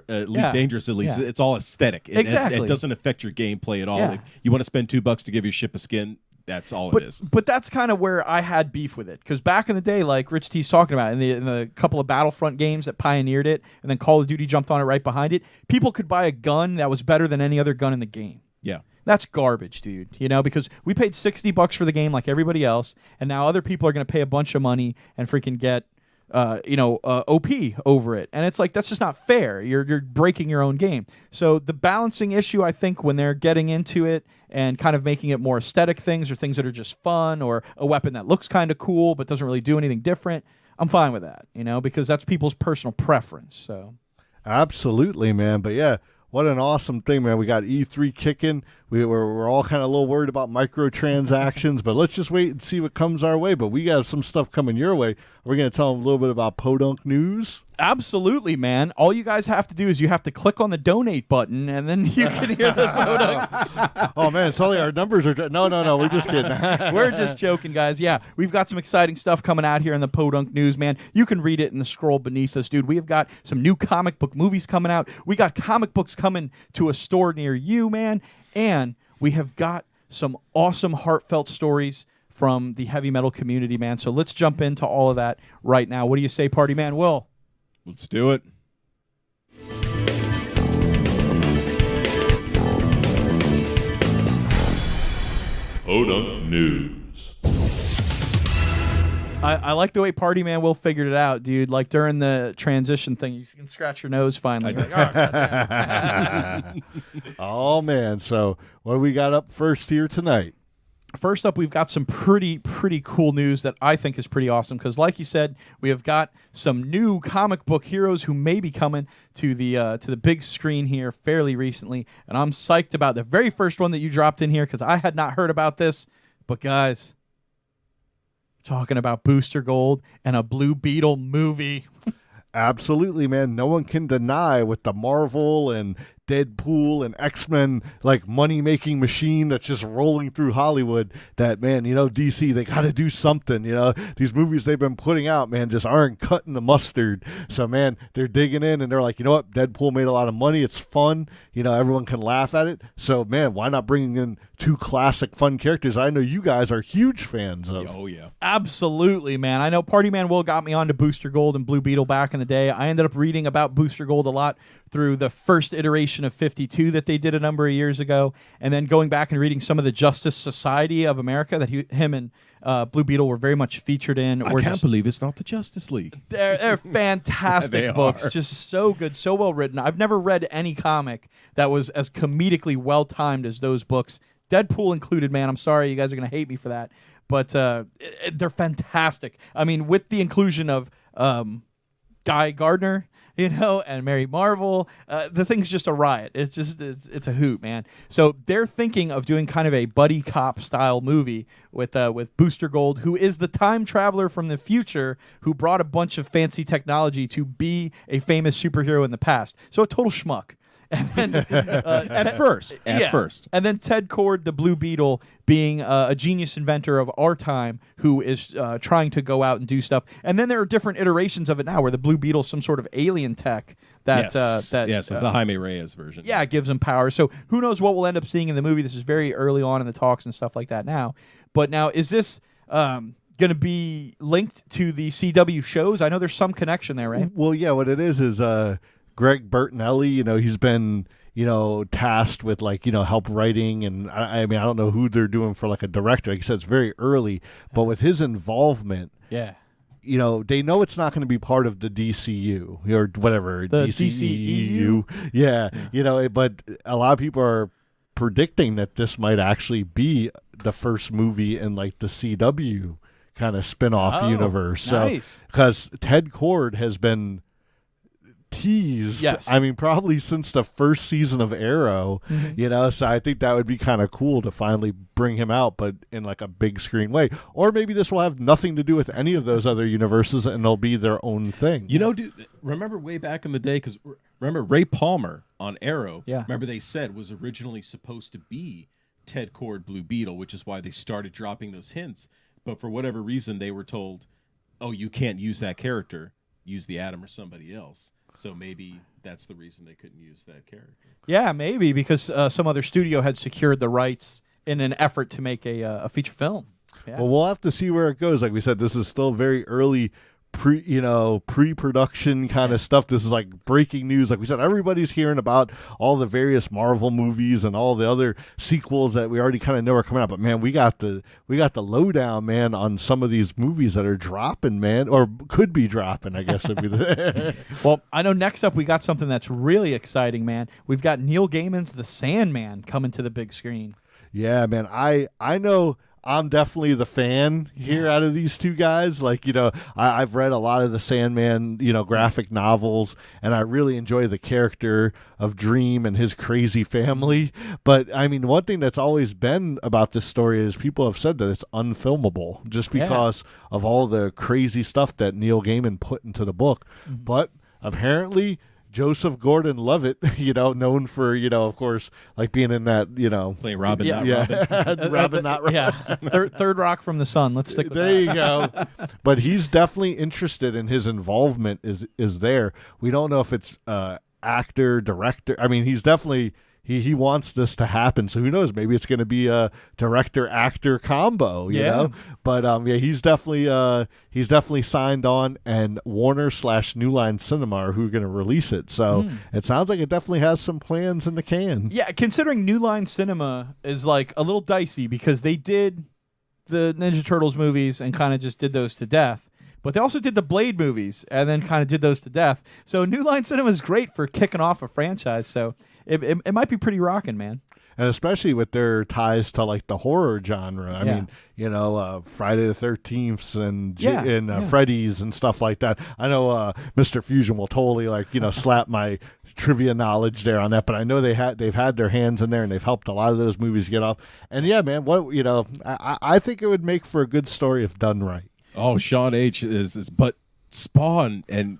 Dangerous, at least. It's all aesthetic. Exactly. It doesn't affect your gameplay at all. Yeah. You want to spend $2 to give your ship a skin, that's all it is. But that's kind of where I had beef with it. Because back in the day, like Rich T's talking about, in the couple of Battlefront games that pioneered it, and then Call of Duty jumped on it right behind it, people could buy a gun that was better than any other gun in the game. Yeah. That's garbage, dude, because we paid $60 for the game like everybody else, and now other people are going to pay a bunch of money and freaking get OP over it, and it's like that's just not fair. You're breaking your own game. So the balancing issue, I think, when they're getting into it and kind of making it more aesthetic things or things that are just fun or a weapon that looks kind of cool but doesn't really do anything different, I'm fine with that, because that's people's personal preference. So absolutely, man. But yeah, what an awesome thing, man. We got E3 kicking. We're all kind of a little worried about microtransactions, but let's just wait and see what comes our way. But we got some stuff coming your way. We're going to tell them a little bit about PoDunk news. Absolutely, man. All you guys have to do is you have to click on the donate button, and then you can hear the PoDunk. Oh, man, suddenly our numbers are... No, we're just kidding. We're just joking, guys. Yeah, we've got some exciting stuff coming out here in the PoDunk news, man. You can read it in the scroll beneath us, dude. We have got some new comic book movies coming out. We got comic books coming to a store near you, man. And we have got some awesome heartfelt stories from the heavy metal community, man. So let's jump into all of that right now. What do you say, Partyman Will? Let's do it. PoDunk News. I like the way Partyman Will figured it out, dude. Like during the transition thing, you can scratch your nose finally. You're like, oh, goddamn. Oh, man. So what do we got up first here tonight? First up, we've got some pretty cool news that I think is pretty awesome because, like you said, we have got some new comic book heroes who may be coming to the big screen here fairly recently, and I'm psyched about the very first one that you dropped in here because I had not heard about this. But guys, talking about Booster Gold and a Blue Beetle movie. Absolutely, man. No one can deny with the Marvel and Deadpool and X-Men like money-making machine that's just rolling through Hollywood that, man, DC, they got to do something. These movies they've been putting out, man, just aren't cutting the mustard. So, man, they're digging in and they're like, you know what? Deadpool made a lot of money. It's fun. Everyone can laugh at it. So, man, why not bring in two classic fun characters I know you guys are huge fans of? Oh, yeah. Absolutely, man. I know Partyman Will got me onto Booster Gold and Blue Beetle back in the day. I ended up reading about Booster Gold a lot through the first iteration of 52 that they did a number of years ago, and then going back and reading some of the Justice Society of America that him and Blue Beetle were very much featured in. I can't believe it's not the Justice League. They're fantastic They books, are. just so good, so well written. I've never read any comic that was as comedically well timed as those books, Deadpool included. Man, I'm sorry, you guys are going to hate me for that, but they're fantastic. I mean, with the inclusion of Guy Gardner, and Mary Marvel, the thing's just a riot. It's a hoot, man. So they're thinking of doing kind of a buddy cop style movie with Booster Gold, who is the time traveler from the future who brought a bunch of fancy technology to be a famous superhero in the past. So a total schmuck. And then At first. And then Ted Cord, the Blue Beetle, being a genius inventor of our time who is trying to go out and do stuff. And then there are different iterations of it now where the Blue Beetle is some sort of alien tech that the Jaime Reyes version. Yeah, it gives him power. So who knows what we'll end up seeing in the movie. This is very early on in the talks and stuff like that now. But now, is this going to be linked to the CW shows? I know there's some connection there, right? Well, yeah, what it is Greg Bertinelli, he's been, tasked with help writing. And I mean, I don't know who they're doing for like a director. Like I said, it's very early, but with his involvement, yeah, they know it's not going to be part of the DCU or whatever. The DCEU. Yeah. But a lot of people are predicting that this might actually be the first movie in like the CW kind of spin-off universe. Nice. So, because Ted Cord has been teased. Yes. I mean, probably since the first season of Arrow, so I think that would be kind of cool to finally bring him out, but in like a big screen way. Or maybe this will have nothing to do with any of those other universes and they'll be their own thing. Dude, remember way back in the day, because remember Ray Palmer on Arrow, yeah. Remember they said was originally supposed to be Ted Cord Blue Beetle, which is why they started dropping those hints. But for whatever reason, they were told, oh, you can't use that character. Use the Atom or somebody else. So maybe that's the reason they couldn't use that character. Yeah, maybe because some other studio had secured the rights in an effort to make a feature film. Yeah. Well, we'll have to see where it goes. Like we said, this is still very early pre-production kind of stuff. This is like breaking news. Like we said, everybody's hearing about all the various Marvel movies and all the other sequels that we already kind of know are coming out. But man, we got the lowdown, man, on some of these movies that are dropping, man, or could be dropping, I guess would be the Well, I know next up we got something that's really exciting, man. We've got Neil Gaiman's The Sandman coming to the big screen. Yeah, man. I know I'm definitely the fan here out of these two guys. Like, I've read a lot of the Sandman, graphic novels, and I really enjoy the character of Dream and his crazy family. But, I mean, one thing that's always been about this story is people have said that it's unfilmable just because of all the crazy stuff that Neil Gaiman put into the book. Mm-hmm. But apparently Joseph Gordon-Levitt, known for, of course, like being in that, playing Robin, not Robin. Robin, not Robin. Yeah, third Rock from the Sun. Let's stick with there that. You go. But he's definitely interested, in his involvement is there. We don't know if it's actor, director. I mean, he's definitely he wants this to happen. So who knows? Maybe it's going to be a director-actor combo. You know. But he's definitely signed on, and Warner/New Line Cinema are who are going to release it. So it sounds like it definitely has some plans in the can. Yeah, considering New Line Cinema is like a little dicey because they did the Ninja Turtles movies and kind of just did those to death. But they also did the Blade movies and then kind of did those to death. So New Line Cinema is great for kicking off a franchise. So it might be pretty rocking, man. And especially with their ties to like the horror genre. I mean, Friday the 13th and Freddy's and stuff like that. I know Mr. Fusion will totally slap my trivia knowledge there on that, but I know they've had their hands in there and they've helped a lot of those movies get off. And yeah, man, I think it would make for a good story if done right. Oh, Sean H. is but Spawn, and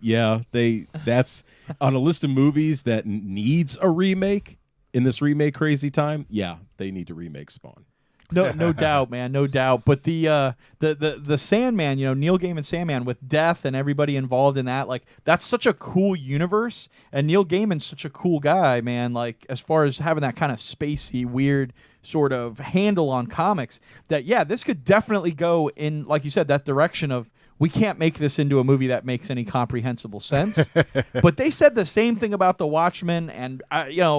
that's on a list of movies that needs a remake in this remake crazy time. Yeah, they need to remake Spawn. No doubt, man, no doubt. But the Sandman, Neil Gaiman Sandman with Death and everybody involved in that, like that's such a cool universe. And Neil Gaiman's such a cool guy, man. Like as far as having that kind of spacey, weird sort of handle on comics, that this could definitely go in, like you said, that direction of we can't make this into a movie that makes any comprehensible sense. But they said the same thing about The Watchmen, and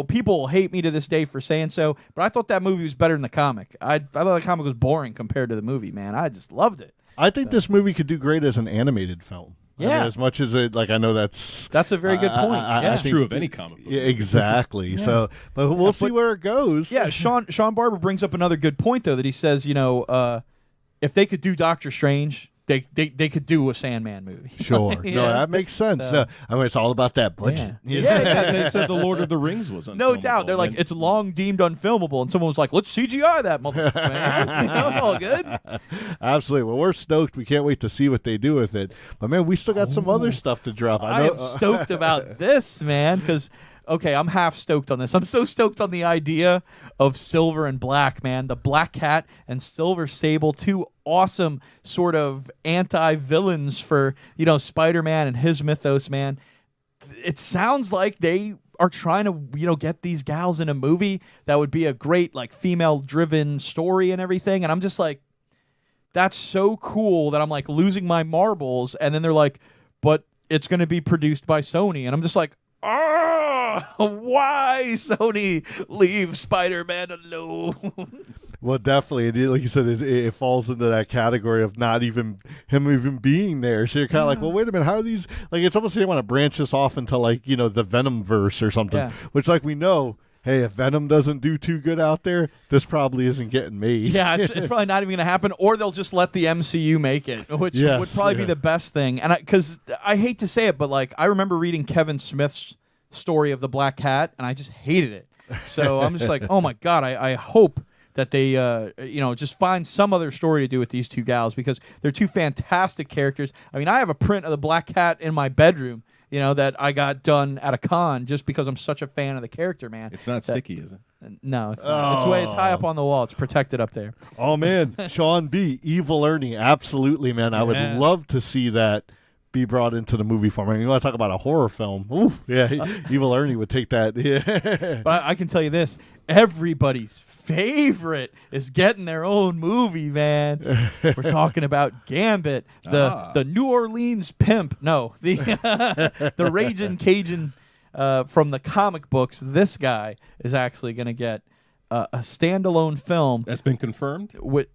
people hate me to this day for saying so, but I thought that movie was better than the comic. I thought the comic was boring compared to the movie, man. I just loved it. I think this movie could do great as an animated film. Yeah. I mean, as much as it, I know that's a very good point. That's true of any comic book. Yeah, exactly. Yeah. So, but we'll see where it goes. Yeah, Sean Barber brings up another good point, though, that he says, if they could do Doctor Strange, they could do a Sandman movie. Sure. No, that makes sense. So, I mean, it's all about that budget. Yeah. They said the Lord of the Rings was unfilmable. No doubt. They're like, it's long deemed unfilmable. And someone was like, let's CGI that motherfucker, man. That's all good. Absolutely. Well, we're stoked. We can't wait to see what they do with it. But, man, we still got some other stuff to drop. I am stoked about this, man, because... Okay, I'm half stoked on this. I'm so stoked on the idea of Silver and Black, man. The Black Cat and Silver Sable, two awesome sort of anti-villains for, Spider-Man and his mythos, man. It sounds like they are trying to, get these gals in a movie that would be a great, female-driven story and everything. And I'm just like, that's so cool that I'm, losing my marbles. And then they're like, but it's going to be produced by Sony. And I'm just like, why Sony leave Spider-Man alone? Well, definitely. Like you said, it falls into that category of not even him even being there. So you're kind of like, well, wait a minute. How are these? It's almost like they want to branch this off into the Venom verse or something. Yeah. Which, we know, hey, if Venom doesn't do too good out there, this probably isn't getting made. Yeah, it's probably not even going to happen. Or they'll just let the MCU make it, which would probably be the best thing. And because I hate to say it, but I remember reading Kevin Smith's story of the Black Cat, and I just hated it. So I'm just like, oh my God, I hope that they, just find some other story to do with these two gals, because they're two fantastic characters. I mean, I have a print of the Black Cat in my bedroom, that I got done at a con just because I'm such a fan of the character, man. It's not sticky, is it? No, it's not. It's high up on the wall. It's protected up there. Oh, man. Sean B., Evil Ernie. Absolutely, man. I would love to see that be brought into the movie format. You want to talk about a horror film? Oof, yeah, Evil Ernie would take that. Yeah. But I can tell you this: everybody's favorite is getting their own movie, man. We're talking about Gambit, the New Orleans pimp. No, the Raging Cajun from the comic books. This guy is actually going to get a standalone film. That's been confirmed? With,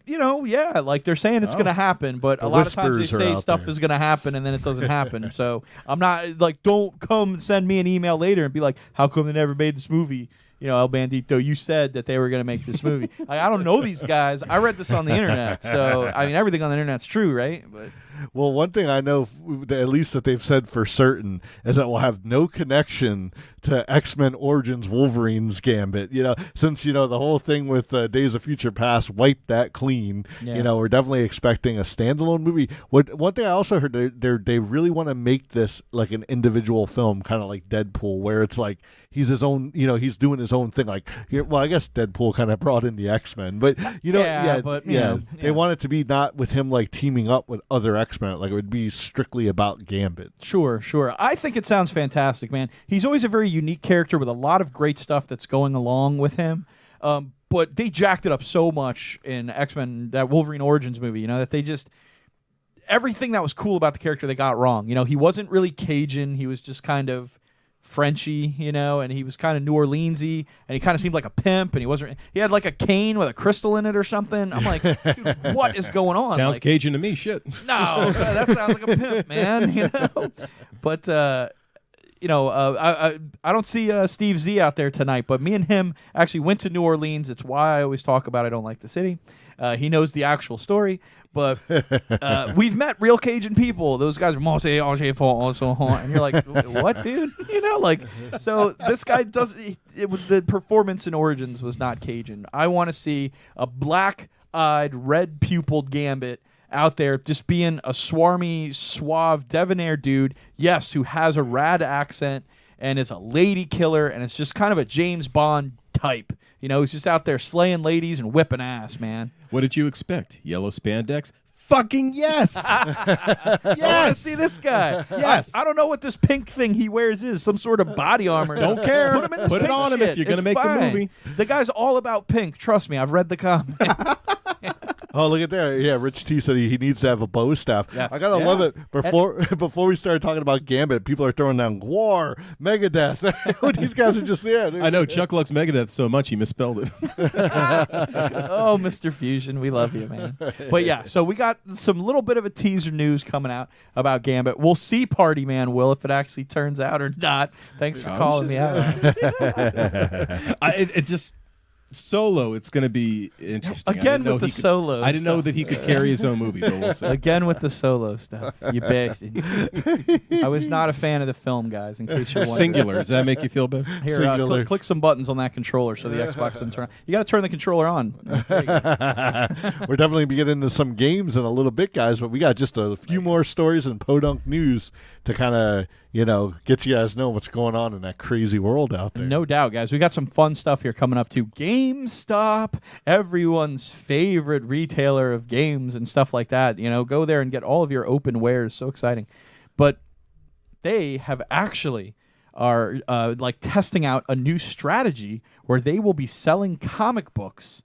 yeah, like they're saying it's going to happen, but a lot of times they say stuff is going to happen and then it doesn't happen. So I'm not like, don't come send me an email later and be like, how come they never made this movie? El Bandito, you said that they were going to make this movie. I don't know these guys. I read this on the internet. So, I mean, everything on the internet's true, right? But well, one thing I know, at least that they've said for certain, is that we'll have no connection to X-Men Origins Wolverine's Gambit. Since, the whole thing with Days of Future Past wiped that clean, we're definitely expecting a standalone movie. One thing I also heard, they really want to make this like an individual film, kind of like Deadpool, where it's like he's his own, he's doing his own thing. Like, well, I guess Deadpool kind of brought in the X-Men, but, they want it to be not with him like teaming up with other X-Men. Like, it would be strictly about Gambit. Sure. I think it sounds fantastic, man. He's always a very unique character with a lot of great stuff that's going along with him. But they jacked it up so much in X-Men, that Wolverine Origins movie, that they just... Everything that was cool about the character they got wrong. He wasn't really Cajun. He was just kind of Frenchy, and he was kind of New Orleansy, and he kind of seemed like a pimp, and he had like a cane with a crystal in it or something. I'm like, dude, what is going on? Sounds like, Cajun to me, shit. No, that sounds like a pimp, man, But, I don't see Steve Z out there tonight, but me and him actually went to New Orleans. It's why I always talk about I don't like the city. He knows the actual story, but we've met real Cajun people. Those guys are and you're like, what, dude? So this guy the performance in Origins was not Cajun. I want to see a black-eyed, red-pupiled Gambit out there just being a swarmy, suave, debonair dude, yes, who has a rad accent and is a lady killer, and it's just kind of a James Bond type. He's just out there slaying ladies and whipping ass, man. What did you expect? Yellow spandex? Fucking yes! Yes! I want to see this guy. Yes! I don't know what this pink thing he wears is. Some sort of body armor. Don't care. Put him in this Put it pink on him shit. if you're going to It's make fine. the movie. The guy's all about pink. Trust me, I've read the comic. Oh, look at that. Yeah, Rich T said he needs to have a bow staff. Yes. I gotta love it. Before we started talking about Gambit, people are throwing down War, Megadeth. These guys are just, I know Chuck likes Megadeth so much he misspelled it. Oh, Mr. Fusion, we love you, man. But yeah, so we got some little bit of a teaser news coming out about Gambit. We'll see Partyman Will if it actually turns out or not. Thanks for calling me out. It just... Solo, it's going to be interesting. Again with the solo I didn't know stuff. that he could carry his own movie, but we'll see. Again with the solo stuff, you bastard. I was not a fan of the film, guys, in case you're wondering. Singular. Does that make you feel better? Here, click some buttons on that controller so the Xbox doesn't turn on. You got to turn the controller on. We're definitely be getting into some games in a little bit, guys, but we got just a few more stories and PoDunk news to kind of, get you guys know what's going on in that crazy world out there. No doubt, guys. We got some fun stuff here coming up, too. GameStop, everyone's favorite retailer of games and stuff like that. Go there and get all of your open wares. So exciting. But they have actually are testing out a new strategy where they will be selling comic books,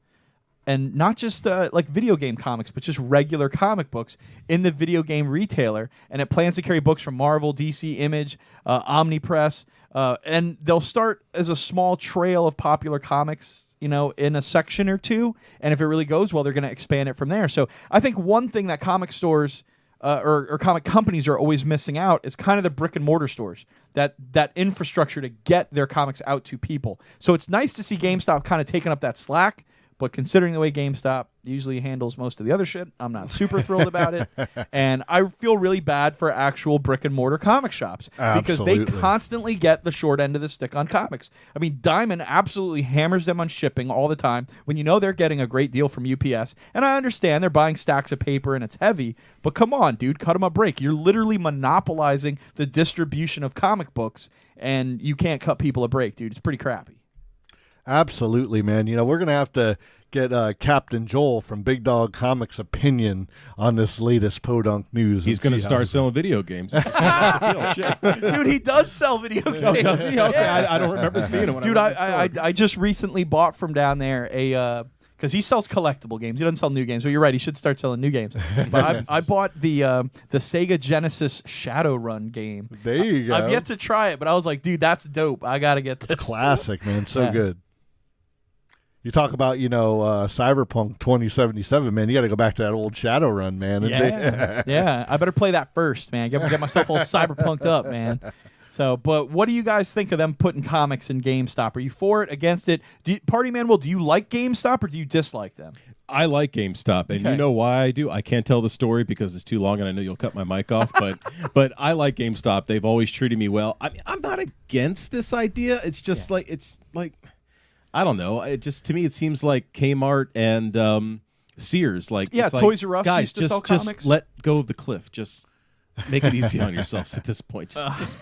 and not just like video game comics, but just regular comic books in the video game retailer. And it plans to carry books from Marvel, DC, Image, Omnipress, and they'll start as a small trail of popular comics, in a section or two. And if it really goes well, they're going to expand it from there. So I think one thing that comic stores or comic companies are always missing out is kind of the brick and mortar stores, that infrastructure to get their comics out to people. So it's nice to see GameStop kind of taking up that slack. But considering the way GameStop usually handles most of the other shit, I'm not super thrilled about it. And I feel really bad for actual brick and mortar comic shops because they constantly get the short end of the stick on comics. I mean, Diamond absolutely hammers them on shipping all the time when they're getting a great deal from UPS. And I understand they're buying stacks of paper and it's heavy, but come on, dude, cut them a break. You're literally monopolizing the distribution of comic books, and you can't cut people a break, dude. It's pretty crappy. Absolutely, man. We're going to have to get Captain Joel from Big Dog Comics' opinion on this latest PoDunk news. He's going to start selling video games. Dude, he does sell video games. Oh, does he? Okay, I don't remember seeing him. When Dude, I went to the store. I just recently bought from down there a because he sells collectible games. He doesn't sell new games. But you're right, he should start selling new games. But I bought the Sega Genesis Shadowrun game. There you go. I've yet to try it, but I was like, dude, that's dope. I gotta get this. Classic, man. So Yeah. good. You talk about, Cyberpunk 2077, man. You got to go back to that old Shadowrun, man. Yeah. I better play that first, man. Get myself all cyberpunked up, man. So, but what do you guys think of them putting comics in GameStop? Are you for it, against it? Partyman Will, do you like GameStop or do you dislike them? I like GameStop, and you know why I do. I can't tell the story because it's too long, and I know you'll cut my mic off. But I like GameStop. They've always treated me well. I mean, I'm not against this idea. It's just like I don't know. It just, to me, it seems like Kmart and Sears. Yeah, it's Toys R Us guys, used to sell just comics. let go of the cliff. Just make it easy on yourselves at this point. Just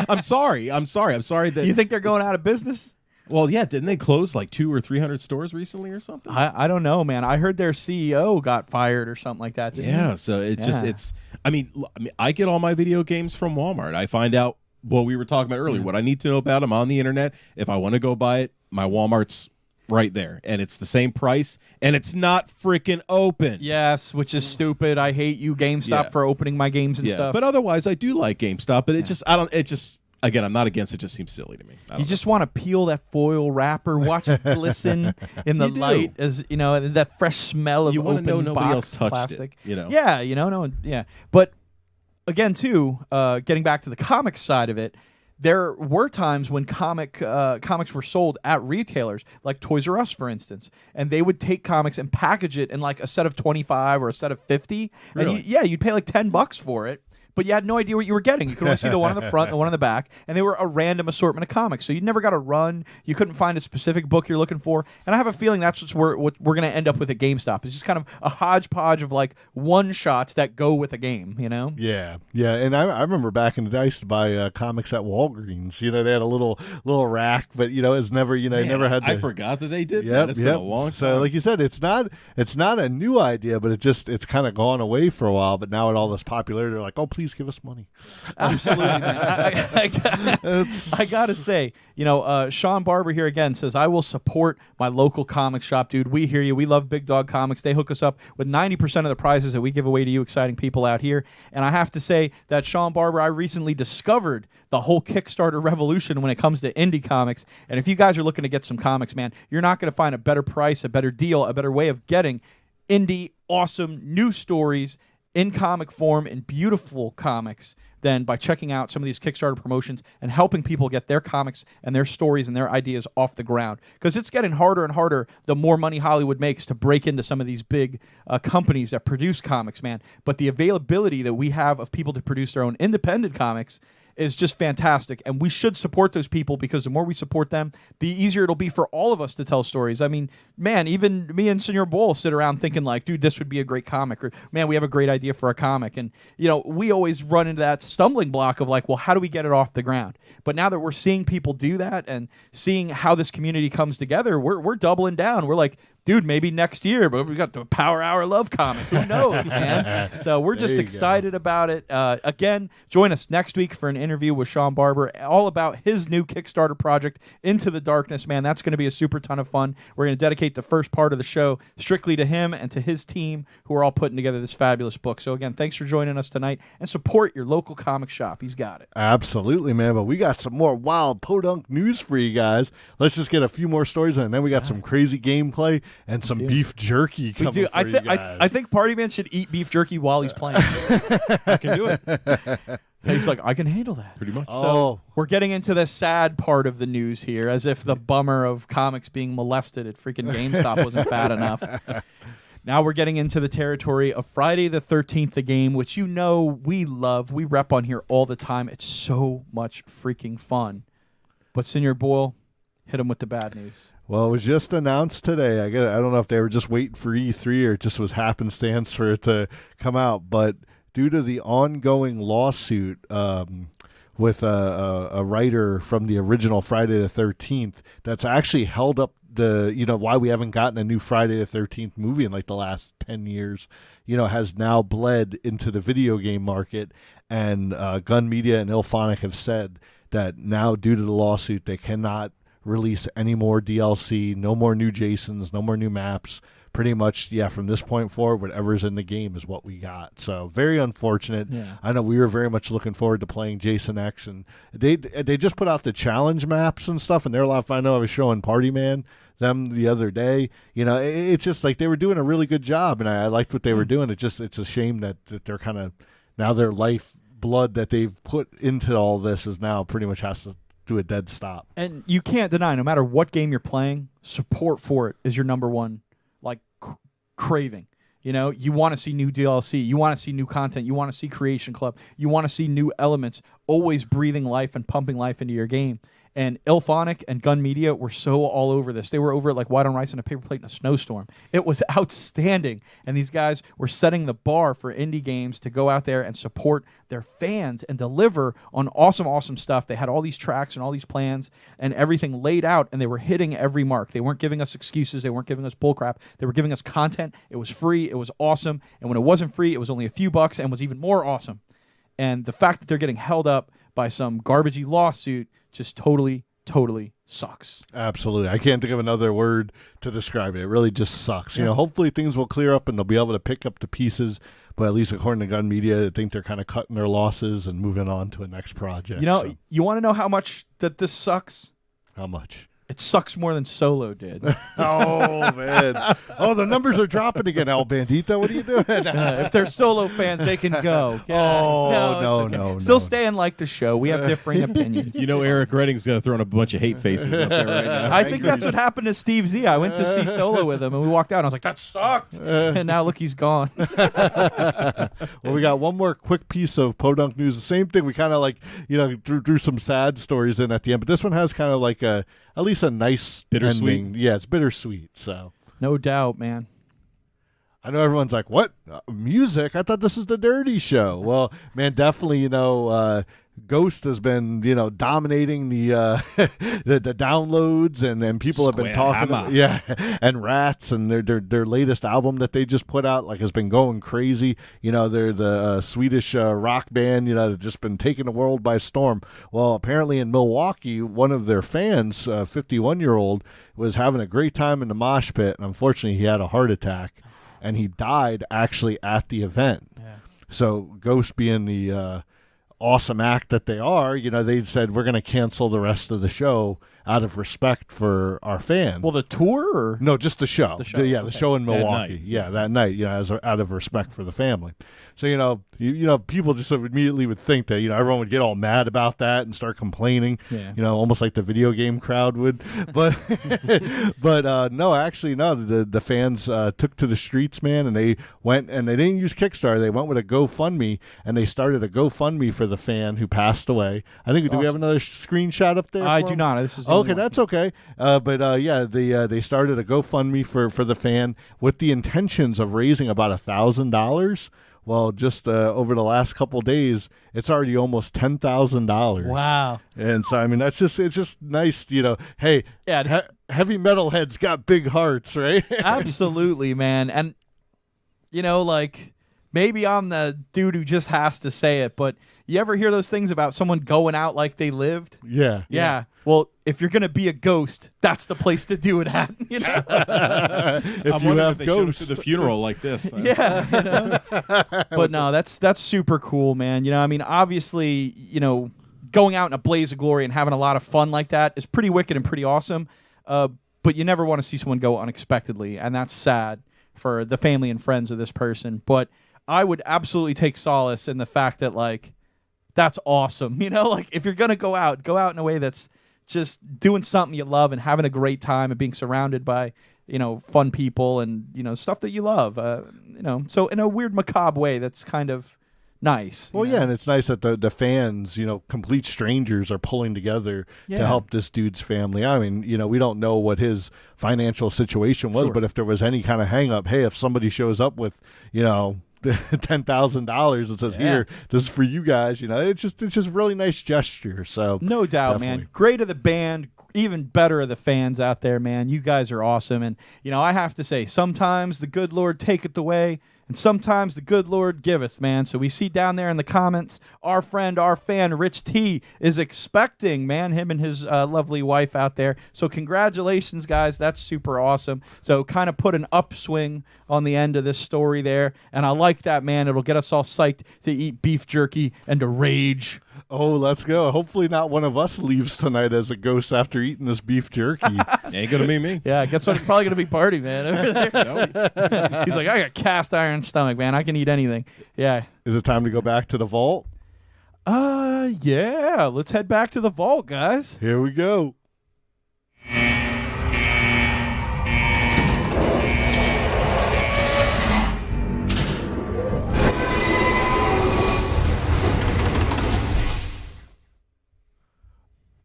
I'm sorry that You think they're going out of business? Well, yeah, didn't they close like 200 or 300 stores recently or something? I don't know, man. I heard their CEO got fired or something like that. Didn't Yeah, he? so it's. I mean, I get all my video games from Walmart. I find out what we were talking about earlier. What I need to know about them on the internet. If I want to go buy it, my Walmart's right there, and it's the same price, and it's not freaking open. Yes, which is stupid. I hate you, GameStop, for opening my games and stuff. But otherwise, I do like GameStop. But it just. Again, I'm not against it. Just seems silly to me. You just want to peel that foil wrapper, watch it glisten in the light, as that fresh smell of want to know open nobody box else touched plastic. it. Yeah. But again, too, getting back to the comics side of it, there were times when comics were sold at retailers, like Toys R Us, for instance, and they would take comics and package it in like a set of 25 or a set of 50. Really? And you'd pay like $10 for it. But you had no idea what you were getting. You could only see the one on the front, the one on the back, and they were a random assortment of comics. So you never got a run. You couldn't find a specific book you're looking for. And I have a feeling that's what we're going to end up with at GameStop. It's just kind of a hodgepodge of like one-shots that go with a game, Yeah. And I remember back in the day, I used to buy comics at Walgreens. They had a little rack, but it's never, never had. I forgot that they did Yep, that. It's been a long time. So, like you said, it's not a new idea, but it's kind of gone away for a while. But now with all this popularity, they're like, oh, please give us money. Absolutely, man. I gotta say, Sean Barber here again says, I will support my local comic shop, dude. We hear you. We love Big Dog Comics. They hook us up with 90% of the prizes that we give away to you exciting people out here. And I have to say that Sean Barber, I recently discovered the whole Kickstarter revolution when it comes to indie comics. And if you guys are looking to get some comics, man, you're not going to find a better price, a better deal, a better way of getting indie, awesome, new stories in comic form and beautiful comics than by checking out some of these Kickstarter promotions and helping people get their comics and their stories and their ideas off the ground. Because it's getting harder and harder the more money Hollywood makes to break into some of these big companies that produce comics, man. But the availability that we have of people to produce their own independent comics is just fantastic, and we should support those people, because the more we support them, the easier it'll be for all of us to tell stories. I mean, man, even me and Senor Bull sit around thinking like, dude, this would be a great comic, or man, we have a great idea for a comic. And we always run into that stumbling block of like, well, how do we get it off the ground? But now that we're seeing people do that and seeing how this community comes together, we're doubling down. We're like, dude, maybe next year, but we got the Power Hour Love comic. Who knows, man? So we're just excited about it. Again, join us next week for an interview with Sean Barber, all about his new Kickstarter project, Into the Darkness, man. That's going to be a super ton of fun. We're going to dedicate the first part of the show strictly to him and to his team, who are all putting together this fabulous book. So again, thanks for joining us tonight, and support your local comic shop. He's got it. Absolutely, man. But we got some more wild PoDunk news for you guys. Let's just get a few more stories, and then we got some crazy gameplay and some beef jerky coming for you guys. I think Partyman should eat beef jerky while he's playing. I can do it. He's like, I can handle that. Pretty much. So we're getting into the sad part of the news here, as if the bummer of comics being molested at freaking GameStop wasn't bad enough. Now we're getting into the territory of Friday the 13th, the game, which we love. We rep on here all the time. It's so much freaking fun. But Senor Boyle, hit him with the bad news. Well, it was just announced today. I don't know if they were just waiting for E3 or it just was happenstance for it to come out, but due to the ongoing lawsuit with a writer from the original Friday the 13th, that's actually held up why we haven't gotten a new Friday the 13th movie in like the last 10 years, has now bled into the video game market. And Gun Media and Ilphonic have said that now, due to the lawsuit, they cannot release any more DLC, no more new Jasons, no more new maps. Pretty much, from this point forward, whatever's in the game is what we got. So very unfortunate. Yeah. I know we were very much looking forward to playing Jason X, and they just put out the challenge maps and stuff, and they're a lot of fun. I know I was showing Partyman them the other day. It's just like they were doing a really good job, and I liked what they were doing. It's a shame that they're kind of now their lifeblood that they've put into all this is now pretty much has to do a dead stop. And you can't deny, no matter what game you're playing, support for it is your number one craving. You want to see new DLC, you want to see new content, you want to see Creation Club, you want to see new elements, always breathing life and pumping life into your game. And Ilphonic and Gun Media were so all over this. They were over it like white on rice on a paper plate in a snowstorm. It was outstanding. And these guys were setting the bar for indie games to go out there and support their fans and deliver on awesome, awesome stuff. They had all these tracks and all these plans and everything laid out, and they were hitting every mark. They weren't giving us excuses. They weren't giving us bullcrap. They were giving us content. It was free. It was awesome. And when it wasn't free, it was only a few bucks and was even more awesome. And the fact that they're getting held up by some garbagey lawsuit just totally sucks. Absolutely. I can't think of another word to describe it. It really just sucks. Hopefully things will clear up and they'll be able to pick up the pieces, but at least according to Gun Media, I think they're kind of cutting their losses and moving on to a next project. You want to know how much that this sucks? How much? It sucks more than Solo did. Oh, man. Oh, the numbers are dropping again, El Bandito. What are you doing? If they're Solo fans, they can go. No. Still stay and like the show. We have differing opinions. Eric Redding's going to throw in a bunch of hate faces up there right now. I think that's what happened to Steve Z. I went to see Solo with him, and we walked out, and I was like, that sucked. And now, look, he's gone. Well, we got one more quick piece of PoDunk news. The same thing. We kind of threw some sad stories in at the end, but this one has kind of like at least a nice bittersweet ending. Yeah, it's bittersweet. So no doubt, man. I know everyone's like, "What music? I thought this is the Dirty Show." Well, man, definitely. Ghost has been dominating the the downloads, and people have been talking. And Rats and their latest album that they just put out has been going crazy. They're the Swedish rock band. They've just been taking the world by storm. Well, apparently in Milwaukee, one of their fans, 51-year-old, was having a great time in the mosh pit, and unfortunately he had a heart attack, and he died actually at the event. Yeah. So Ghost, being the awesome act that they are, they said, we're going to cancel the rest of the show out of respect for our fan. Well, the tour? Or? No, just the show. The show in Milwaukee. That night. As out of respect for the family. So, people just immediately would think that, everyone would get all mad about that and start complaining, almost like the video game crowd would. But, no, actually, no, the fans took to the streets, man, and they went, and they didn't use Kickstarter. They went with a GoFundMe, and they started a GoFundMe for the fan who passed away. I think, do we have another screenshot up there? I do not. This is okay, that's okay. They started a GoFundMe for the fan with the intentions of raising about $1,000. Well, just over the last couple days, it's already almost $10,000. Wow! And so, I mean, it's just nice, Hey, heavy metal heads got big hearts, right? Absolutely, man. And maybe I'm the dude who just has to say it, but you ever hear those things about someone going out like they lived? Yeah. Well, if you're gonna be a ghost, that's the place to do it at. If I'm you have if they ghosts showed up to the funeral like this. Yeah. But no, that's super cool, man. I mean, obviously, going out in a blaze of glory and having a lot of fun like that is pretty wicked and pretty awesome. But you never want to see someone go unexpectedly, and that's sad for the family and friends of this person. But I would absolutely take solace in the fact that that's awesome. If you're gonna go out in a way that's just doing something you love and having a great time and being surrounded by, fun people and, stuff that you love. So in a weird macabre way, that's kind of nice. Well, and it's nice that the fans, complete strangers, are pulling together to help this dude's family. I mean, we don't know what his financial situation was, but if there was any kind of hang up, hey, if somebody shows up with, $10,000 and says, here, this is for you guys, it's just a really nice gesture. So no doubt, definitely. man. Great of the band, even better are the fans out there, man. You guys are awesome. And, I have to say, sometimes the good Lord taketh away, and sometimes the good Lord giveth, man. So we see down there in the comments, our friend, our fan, Rich T, is expecting, man, him and his lovely wife out there. So congratulations, guys. That's super awesome. So kind of put an upswing on the end of this story there. And I like that, man. It'll get us all psyched to eat beef jerky and to rage. Oh, let's go. Hopefully not one of us leaves tonight as a ghost after eating this beef jerky. Ain't gonna be me. Yeah, guess what? It's probably going to be Party, man. Over there. He's like, I got cast iron stomach, man. I can eat anything. Yeah. Is it time to go back to the vault? Yeah. Let's head back to the vault, guys. Here we go.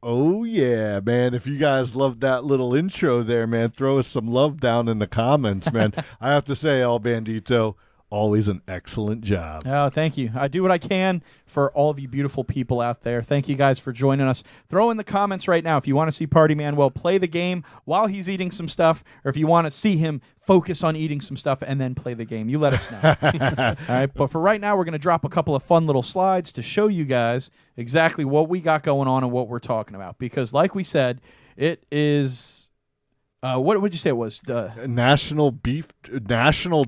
Oh, yeah, man. If you guys loved that little intro there, man, throw us some love down in the comments, man. I have to say, Bandito, always an excellent job. Oh, thank you. I do what I can for all of you beautiful people out there. Thank you guys for joining us. Throw in the comments right now if you want to see Partyman Will play the game while he's eating some stuff, or if you want to see him focus on eating some stuff and then play the game. You let us know. All right, but for right now, we're going to drop a couple of fun little slides to show you guys exactly what we got going on and what we're talking about. Because like we said, it is... what would you say it was? National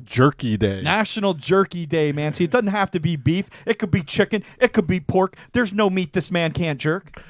Jerky Day. National Jerky Day, man. See, it doesn't have to be beef. It could be chicken. It could be pork. There's no meat this man can't jerk.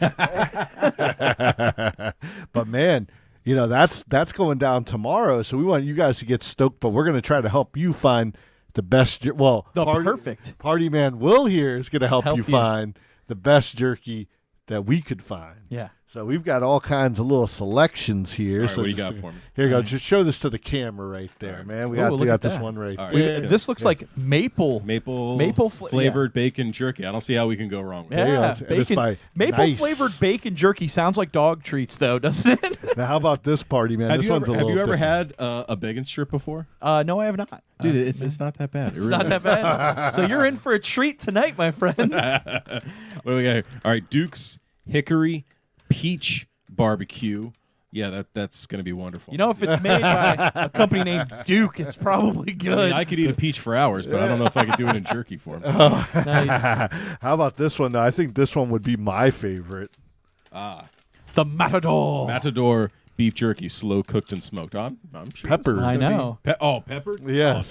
But, man, that's going down tomorrow, so we want you guys to get stoked, but we're going to try to help you find the best perfect. Partyman Will here is going to help you find the best jerky that we could find. Yeah. So we've got all kinds of little selections here. All right, so what do you got for me? Here you go. Just show this to the camera right there, man. We got this one right there. This looks like maple flavored bacon jerky. I don't see how we can go wrong with that. Maple flavored bacon jerky sounds like dog treats, though, doesn't it? Now, how about this Party, man? Have you ever had a bacon strip before? No, I have not. Dude, it's not that bad. It's not that bad. So you're in for a treat tonight, my friend. What do we got here? All right, Duke's Hickory Peach Barbecue. Yeah, that's going to be wonderful. If it's made by a company named Duke, it's probably good. I could eat a peach for hours, but I don't know if I could do it in jerky form. Nice. How about this one? I think this one would be my favorite. The Matador. Matador beef jerky, slow cooked and smoked. I'm sure. Peppers. I know. Peppered? Yes.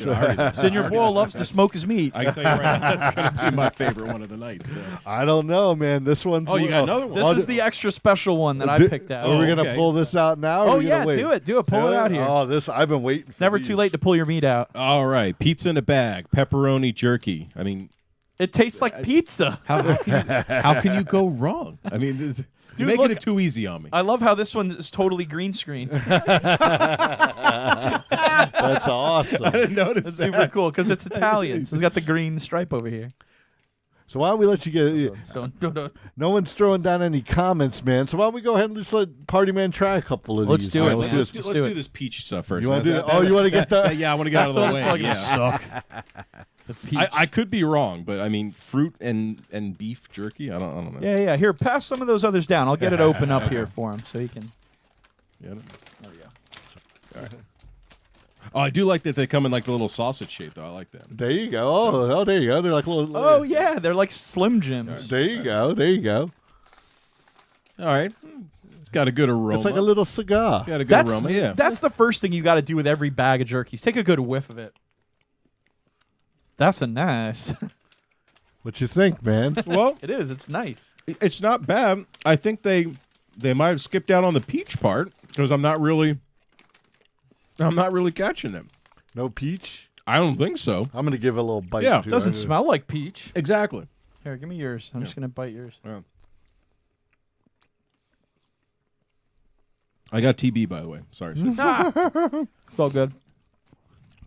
Senior Boyle loves to smoke his meat. I can tell you right now, that's going to be my favorite one of the night. So. I don't know, man. This one's... Oh, you got another one? This is the extra special one that I picked out. Are we going to pull this out now? Or yeah, wait? do it. Pull it out here. Oh, I've been waiting for Never these. too late to pull your meat out. All right. Pizza in a bag. Pepperoni jerky. I mean... It tastes like pizza. How can you go wrong? I mean... You're making it too easy on me. I love how this one is totally green screen. That's awesome. I didn't notice It's super cool because it's Italian. So it's got the green stripe over here. So why don't we let you get... No one's throwing down any comments, man. So why don't we go ahead and just let Party Man try a couple of Let's these? do it, man. man. Let's do this peach stuff first. You want to do it? Oh, you want to get the... Yeah, I want to get out of the way. Yeah. I could be wrong, but I mean, fruit and beef jerky. I don't know. Yeah. Here, pass some of those others down. I'll get it open up here for him so he can. Yeah. There we go. All right. Oh, I do like that they come in like the little sausage shape, though. I like that. There you go. Oh, there you go. They're like little... Oh, yeah. They're like Slim Jims. There you go. All right. It's got a good aroma. It's like a little cigar. Got a good aroma, yeah. That's the first thing you got to do with every bag of jerkies. Take a good whiff of it. That's a nice. What you think, man? Well, it is. It's nice. It's not bad. I think they might have skipped out on the peach part because I'm not really catching it. No peach? I don't think so. I'm going to give it a little bite. Yeah. too. It doesn't smell like peach. Exactly. Here, give me yours. I'm just going to bite yours. Yeah. I got TB, by the way. Sorry. It's all good.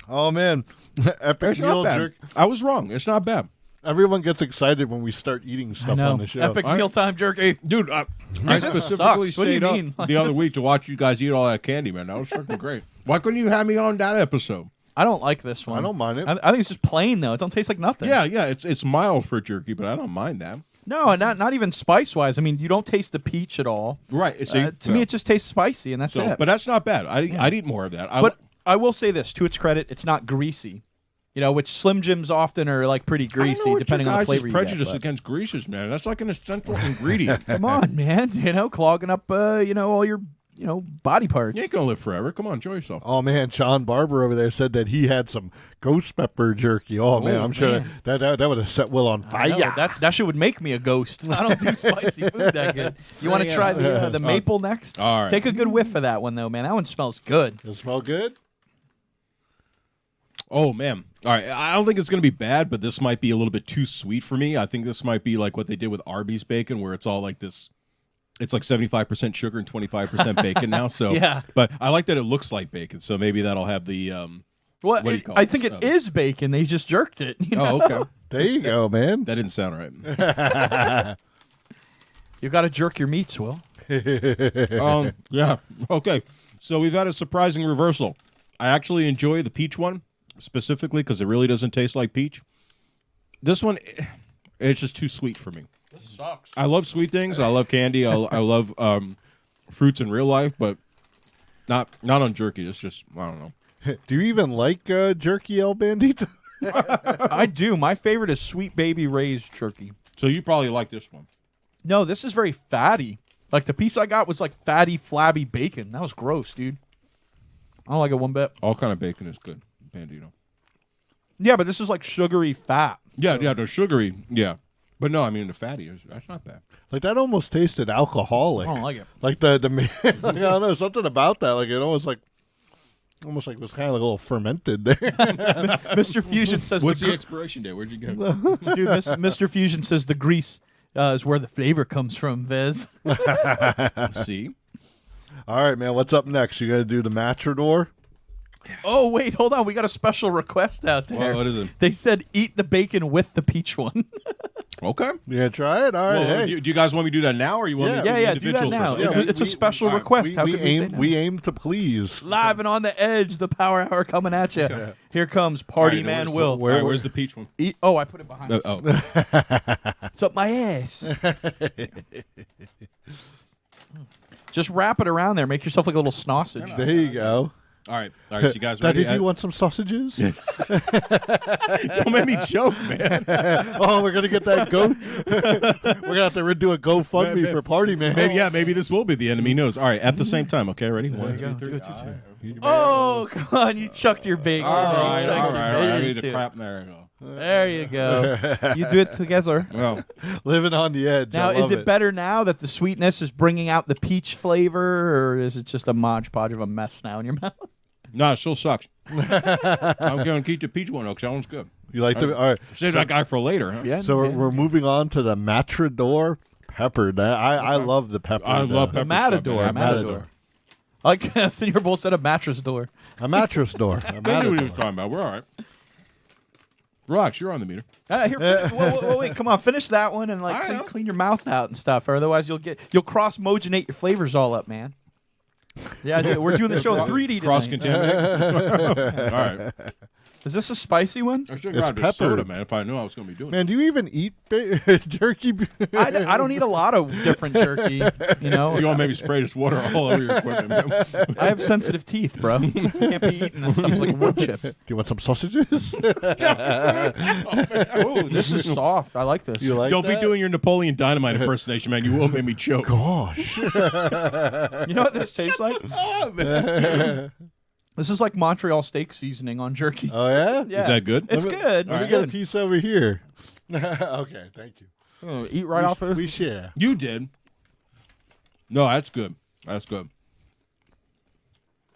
Oh, man. Epic It's meal not bad. jerk. I was wrong. It's not bad. Everyone gets excited when we start eating stuff on the show. Epic mealtime jerky. Dude, I This specifically sucks. What do you stayed up mean? the other week to watch you guys eat all that candy, man. That was freaking great. Why couldn't you have me on that episode? I don't like this one. I don't mind it. I think it's just plain, though. It don't taste like nothing. Yeah, it's mild for jerky, but I don't mind that. No, not even spice wise. I mean, you don't taste the peach at all. Right. So To me, it just tastes spicy, and that's it. But that's not bad. I'd eat more of that. But I will say this, to its credit, it's not greasy. You know, which Slim Jims often are like pretty greasy, depending on the flavor you get. Prejudice against greases, man. That's like an essential ingredient. Come on, man. You know, clogging up, all your, body parts. You ain't gonna live forever. Come on, enjoy yourself. Oh man, Sean Barber over there said that he had some ghost pepper jerky. Oh man, I'm sure that would have set Will on fire. That shit would make me a ghost. I don't do spicy food that good. You want to try the maple next? All right. Take a good whiff of that one though, man. That one smells good. Does it smell good? Oh man. All right. I don't think it's gonna be bad, but this might be a little bit too sweet for me. I think this might be like what they did with Arby's bacon, where it's all like this. It's like 75% sugar and 25% bacon now. So Yeah. But I like that it looks like bacon, so maybe that'll have the Well, what do you call I it? think it is bacon. They just jerked it. You know? Oh, okay. There you go, man. That didn't sound right. You got to jerk your meats, Will. Yeah. Okay. So we've had a surprising reversal. I actually enjoy the peach one specifically because it really doesn't taste like peach. This one, it's just too sweet for me. This sucks. I love sweet things. I love candy. I love fruits in real life, but not on jerky. It's just, I don't know. Do you even like jerky, El Bandito? I do. My favorite is Sweet Baby Ray's jerky. So you probably like this one. No, this is very fatty. Like the piece I got was like fatty, flabby bacon. That was gross, dude. I don't like it one bit. All kind of bacon is good, Bandito. Yeah, but this is like sugary fat. Yeah, the sugary, yeah. But no, I mean the fatty that's not bad. Like that almost tasted alcoholic. I don't like it. Like the like, I don't know, something about that. Like it almost like it was kind of like a little fermented there. Mr. Fusion says What's the expiration date? Where'd you get it? dude, Mr. Fusion says the grease is where the flavor comes from, Viz. See? All right, man. What's up next? You got to do the matador. Oh, wait, hold on. We got a special request out there. What is it? They said eat the bacon with the peach one. Okay. You gonna try it? All right. Well, hey. do you guys want me to do that now, or you want me to do Yeah, do that individuals now. first? It's a special all right. request. How could we say no? We aim to please. Live and on the edge, the power hour coming at you. Here comes Partyman Will. All right, where's the peach one? I put it behind. Oh. It's up my ass. Just wrap it around there. Make yourself like a little sausage. There you go. All right, so you guys Now, ready? did you want some sausages? Don't make me choke, man. Oh, we're gonna get that we're gonna have to do a GoFundMe for Party Man. Maybe this will be the end of me knows. All right, at the same time. Okay, ready? 1, 2, 3. Oh, come on. You chucked your bacon. All right. You chucked your I need bacon. to crap. There you go. There you go. You do it together. Well, Living on the edge. Now, I is love it better now that the sweetness is bringing out the peach flavor, or is it just a Mod Podge of a mess now in your mouth? no, it still sucks. I'm going to keep the peach one, though, because that one's good. You like the all right? Save that guy for later, huh? Yeah. So we're moving on to the matador pepper. I love the pepper. I love The pepper Matador. stuff, man. Matador. Like Senor Bull said, a mattress door. A mattress door. A I knew what he was matador. talking about. We're all right. Relax, you're on the meter. Wait, come on, finish that one and I know. clean your mouth out and stuff, or otherwise you'll cross-mogenate your flavors all up, man. Yeah, dude, we're doing the show in 3D tonight. Cross-contaminate. All right. Is this a spicy one? I should It's have grabbed a soda, peppered. man, if I knew I was going to be doing it. Man, do you even eat jerky? I don't eat a lot of different jerky. You know, You want to maybe spray this water all over your equipment, man. I have sensitive teeth, bro. Can't be eating this stuff like wood chips. Do you want some sausages? Oh, this is soft. I like this. You like Don't that? be doing your Napoleon Dynamite impersonation, man. You will make me choke. Gosh. You know what this tastes like? Oh, man. This is like Montreal steak seasoning on jerky. Oh yeah. Yeah. Is that good? It's Let me- good. Let It's me get a good. piece over here. Okay, thank you. Oh, eat right off of We share. You did. No, that's good. That's good.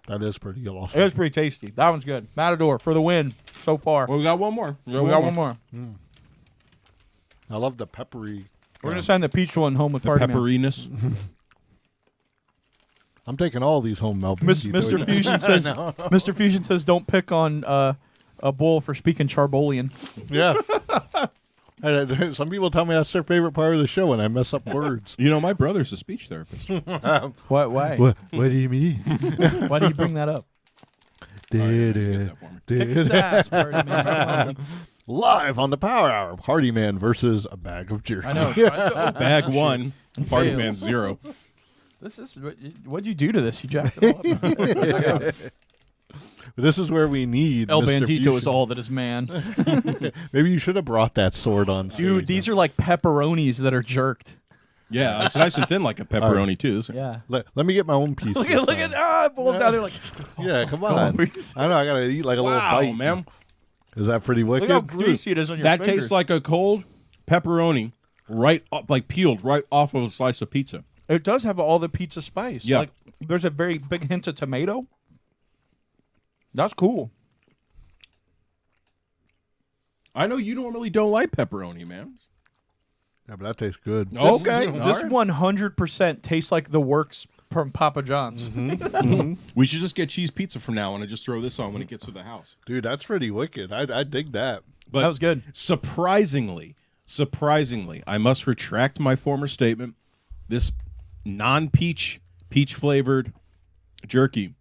That is pretty awesome. It was pretty tasty. That one's good. Matador for the win so far. Well, we got one more. we got one more. I love the peppery. We're gonna send the peach one home with Party Man. Pepperiness. I'm taking all these home, Mel. Mr. Fusion says. Mr. Fusion says, "Don't pick on a bull for speaking Charbolian." Yeah. Some people tell me that's their favorite part of the show when I mess up words. You know, my brother's a speech therapist. What? Why? What do you mean? Why do you bring that up? Did Get it? that for me. Kick his ass, Party Man. Live on the Power Hour, Partyman versus a bag of jerky. I know. Bag 1, Partyman 0. This is what'd you do to this? You jacked it all up. This is where we need El Mr. Bandito Fusion. is all that is man. Maybe you should have brought that sword on stage. Dude, these are like pepperonis that are jerked. Yeah, it's nice and thin like a pepperoni, too. Yeah. Let me get my own piece. Look this at time. both down there like. Yeah, come on. I know, I got to eat like a little Wow, bite. man. Is that pretty Look wicked? how greasy it is on your That fingers. tastes like a cold pepperoni, right up, like peeled right off of a slice of pizza. It does have all the pizza spice. Yeah. Like, there's a very big hint of tomato. That's cool. I know you normally don't like pepperoni, man. Yeah, but that tastes good. Okay. This 100% tastes like the works from Papa John's. We should just get cheese pizza from now on and just throw this on when it gets to the house. Dude, that's pretty wicked. I dig that. But That was good. Surprisingly, I must retract my former statement. This non-peach, peach-flavored jerky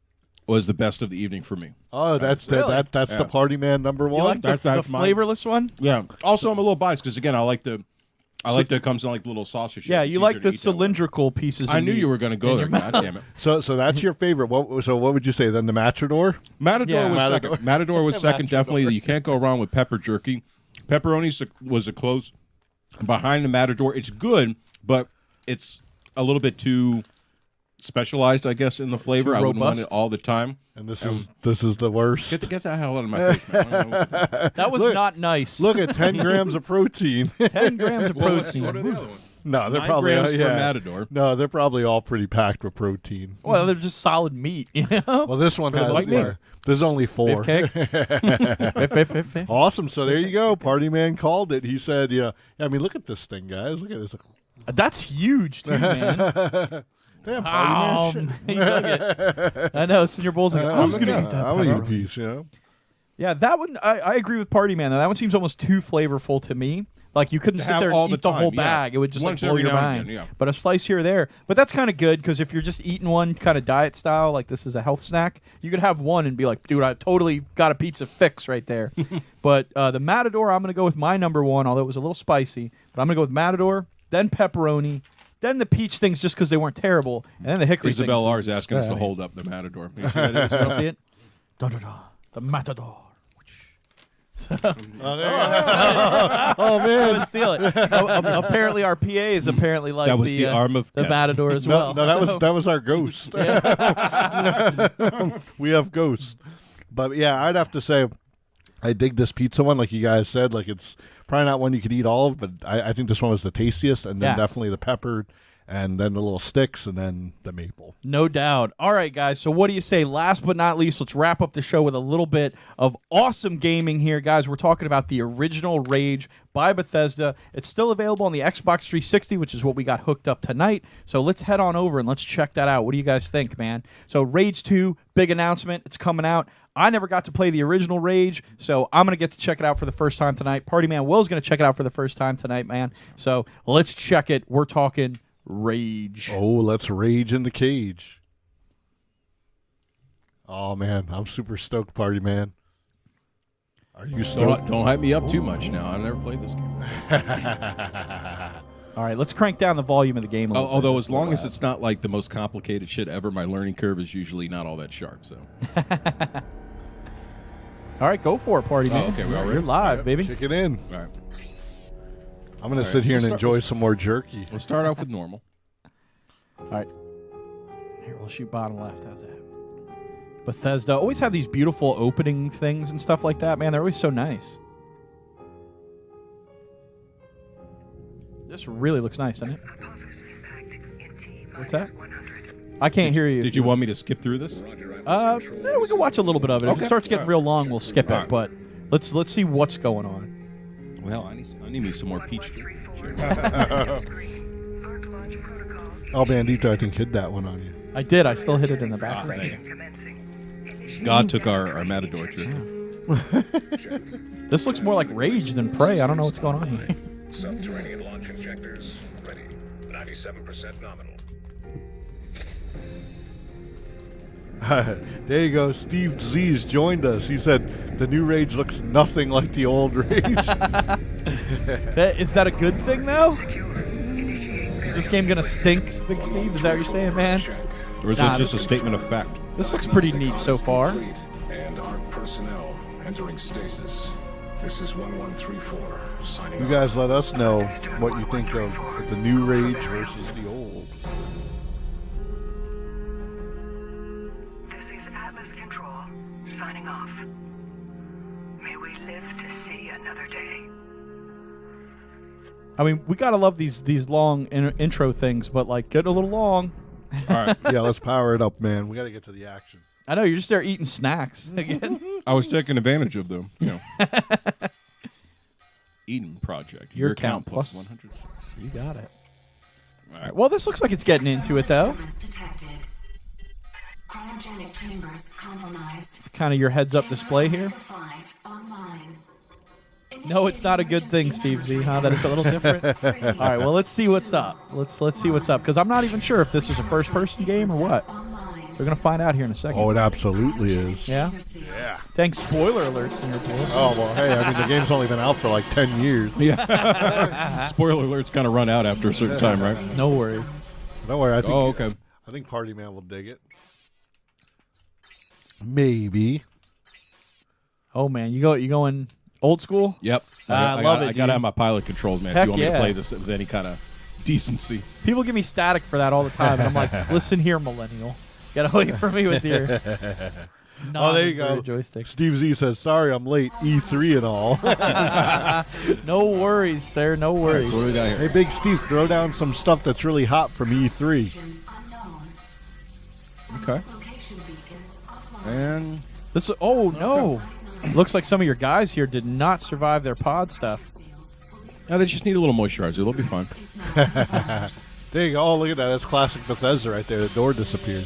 was the best of the evening for me. Oh, that's Really? that's the Partyman number You one. like the That's mine. flavorless one? Yeah. Also, I'm a little biased because again, I like that it comes in like little sausage. Yeah, shape. you It's like easier the to eat that way. cylindrical pieces. I of knew meat you were going to go in there. your God mouth. damn it. So that's your favorite. So what would you say then? The Matador? Matador Yeah. was Matador. second. Matador was second. Definitely, you can't go wrong with pepper jerky. Pepperoni was a close behind the Matador. It's good, but it's a little bit too specialized, I guess, in the flavor. Too I wouldn't want robust. it all the time. And this is the worst. Get that hell out of my face, man. I don't know. That was Look- not nice. Look at 10 grams of protein. 10 grams of protein. What are the other ones? No, they're 9 probably grams for yeah. Matador. No, they're probably all pretty packed with protein. Well, they're just solid meat, you know? Well, this one has like me. there's only 4. Beefcake. Beef. Awesome. So there you go. Partyman called it. He said, yeah. I mean, look at this thing, guys. Look at this. That's huge, too, man. Damn, Partyman. He took it. I know. Senior Bull's like, I was going to eat that. I'm gonna eat a pepperoni. piece, you know. Yeah, that one, I agree with Party Man. That one seems almost too flavorful to me. Like, you couldn't To sit have there all and the eat the whole time, yeah. bag. It would just Once like blow every your now and mind. again, yeah. But a slice here or there. But that's kind of good because if you're just eating one kind of diet style, like this is a health snack, you could have one and be like, dude, I totally got a pizza fix right there. But the Matador, I'm going to go with my number one, although it was a little spicy. But I'm going to go with Matador, then pepperoni, then the peach things just because they weren't terrible, and then the hickory Isabel things. R is asking us to Yeah. hold up the Matador. You see that, Isabel? You see it? Da-da-da. The Matador. Oh I man. would steal it. Apparently, our PA is apparently like That was the arm of the death. Matador as well. No, that was our ghost. We have ghosts. But yeah, I'd have to say I dig this pizza one, like you guys said. Like it's probably not one you could eat all of, but I think this one was the tastiest, and then Yeah. definitely the peppered, and then the little sticks, and then the maple. No doubt. All right, guys. So what do you say? Last but not least, let's wrap up the show with a little bit of awesome gaming here, guys. We're talking about the original Rage by Bethesda. It's still available on the Xbox 360, which is what we got hooked up tonight. So let's head on over and let's check that out. What do you guys think, man? So Rage 2, big announcement. It's coming out. I never got to play the original Rage, so I'm going to get to check it out for the first time tonight. Partyman Will's going to check it out for the first time tonight, man. So let's check it. We're talking Rage. Oh, let's rage in the cage. Oh man, I'm super stoked, party man. Are you stoked? Don't hype me up too much now. I've never played this game. All right, let's crank down the volume of the game a little bit. Although, as long as it's not like the most complicated shit ever, my learning curve is usually not all that sharp. So, All right, go for it, party man. okay, we all You're ready? live, baby. Kick it in. all right, I'm gonna All sit right, here we'll and start- enjoy some more jerky. we'll start off with normal. All right. Here, we'll shoot bottom left. How's that? Bethesda always have these beautiful opening things and stuff like that, man. They're always so nice. This really looks nice, doesn't it? What's that? I can't hear you. Did you want me to skip through this? Yeah, we can watch a little bit of it. If it Okay. starts getting real long, we'll skip it. All right. But let's see what's going on. Well, I need me some more peach juice. Oh, Bandito, I think hid that one on you. I did. I still hit it in the back. Thank you. God took our Matador trick. This looks more like Rage than Prey. I don't know what's going on here. Subterranean launch injectors ready. 97% nominal. There you go. Steve Z's joined us. He said the new Rage looks nothing like the old Rage. Is that a good thing, though? Is this game gonna stink, Big Steve? Is that what you're saying, man? Or is Nah, it just a this- statement of fact? This looks pretty neat so far. And our personnel entering stasis. This is 1134 signing You off. guys let us know what you think of the new Rage versus the old. This is Atlas Control, signing off. May we live to see another day. I mean, we gotta love these long intro things, but like getting a little long. All right. Yeah, let's power it up, man. We got to get to the action. I know you're just there eating snacks again. I was taking advantage of them. Eden Project. Your count plus plus- 106. You got it. All right. Well, this looks like it's getting into it though. Detected. Cryogenic chambers compromised. Kind of your heads-up display here. 5 online. No, it's not a good thing, Steve Z, huh? That it's a little different. All right, well, let's see what's up. Let's see what's up, because I'm not even sure if this is a first-person game or what. We're gonna find out here in a second. Oh, it absolutely is. Yeah. Thanks, spoiler alerts in your board. Oh, well, hey, I mean, the game's only been out for like 10 years. Spoiler alerts kind of run out after a certain time, right? No worries. Don't worry, I think, Oh, okay. I think Partyman will dig it. Maybe. Oh man, you going old school? Yep. I love it, I gotta dude. have my pilot controlled, man. Heck if you want me yeah. to play this with any kind of decency. People give me static for that all the time, and I'm like, listen here, millennial, get away from me with your. Oh, there you go. Joystick. Steve Z says, sorry, I'm late. E3 and all. No worries, sir. No worries. So what do we got here? Hey, Big Steve, throw down some stuff that's really hot from E3. Unknown. Okay. Location beacon offline. And This. Oh no. Looks like some of your guys here did not survive their pod stuff. now they just need a little moisturizer. They'll be fine. There you go. Oh, look at that. That's classic Bethesda right there. The door disappeared.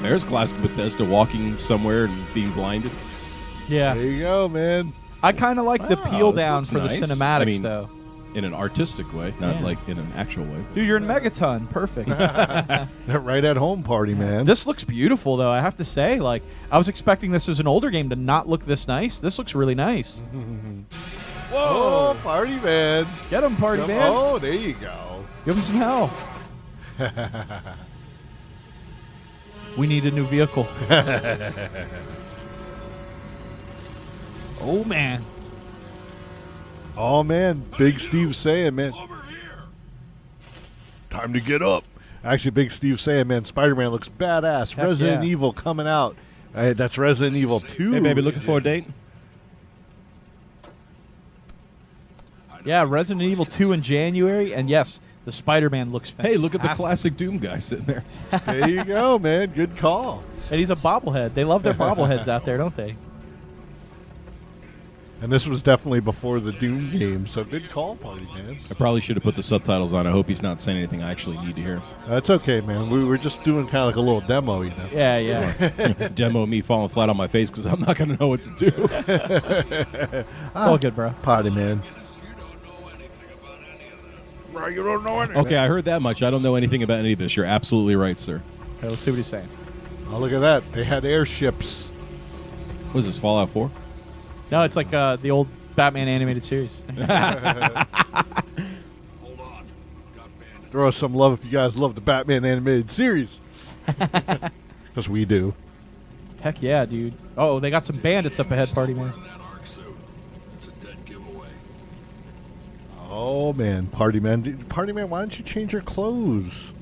There's classic Bethesda walking somewhere and being blinded. Yeah. There you go, man. I kind of like the Wow, peel this down looks for nice. the cinematics, I mean, though. In an artistic way, not Yeah. like in an actual way. Dude, you're in Megaton. Perfect. Right at home party, man. This looks beautiful, though. I have to say, like, I was expecting this as an older game to not look this nice. This looks really nice. Oh, party, man. Get him, party man. Oh, there you go. Give him some hell. We need a new vehicle. Oh man. Oh, man. Big Steve saying, man. Time to get up. Actually, Big Steve saying, man, Spider-Man looks badass. Heck Resident yeah. Evil coming out. That's Resident Evil 2. Hey, baby, looking for a date? Yeah, Resident Evil 2 in January, and yes, the Spider-Man looks fantastic. Hey, look at the classic Doom guy sitting there. There you go, man. Good call. And he's a bobblehead. They love their bobbleheads out there, don't they? And this was definitely before the Doom game, so good call, party, man. I probably should have put the subtitles on. I hope he's not saying anything I actually need to hear. That's okay, man. We were just doing kind of like a little demo, you know. Yeah, yeah. Demo me falling flat on my face because I'm not going to know what to do. It's all good, bro. Party, man. Okay, I heard that much. I don't know anything about any of this. You're absolutely right, sir. Okay, let's see what he's saying. Oh, look at that. They had airships. What is this, Fallout 4? No, it's like the old Batman animated series. Throw us some love if you guys love the Batman animated series. Because we do. Heck yeah, dude. Oh, they got some bandits up ahead, party man. Oh, man. Party, man. Party, man, why don't you change your clothes?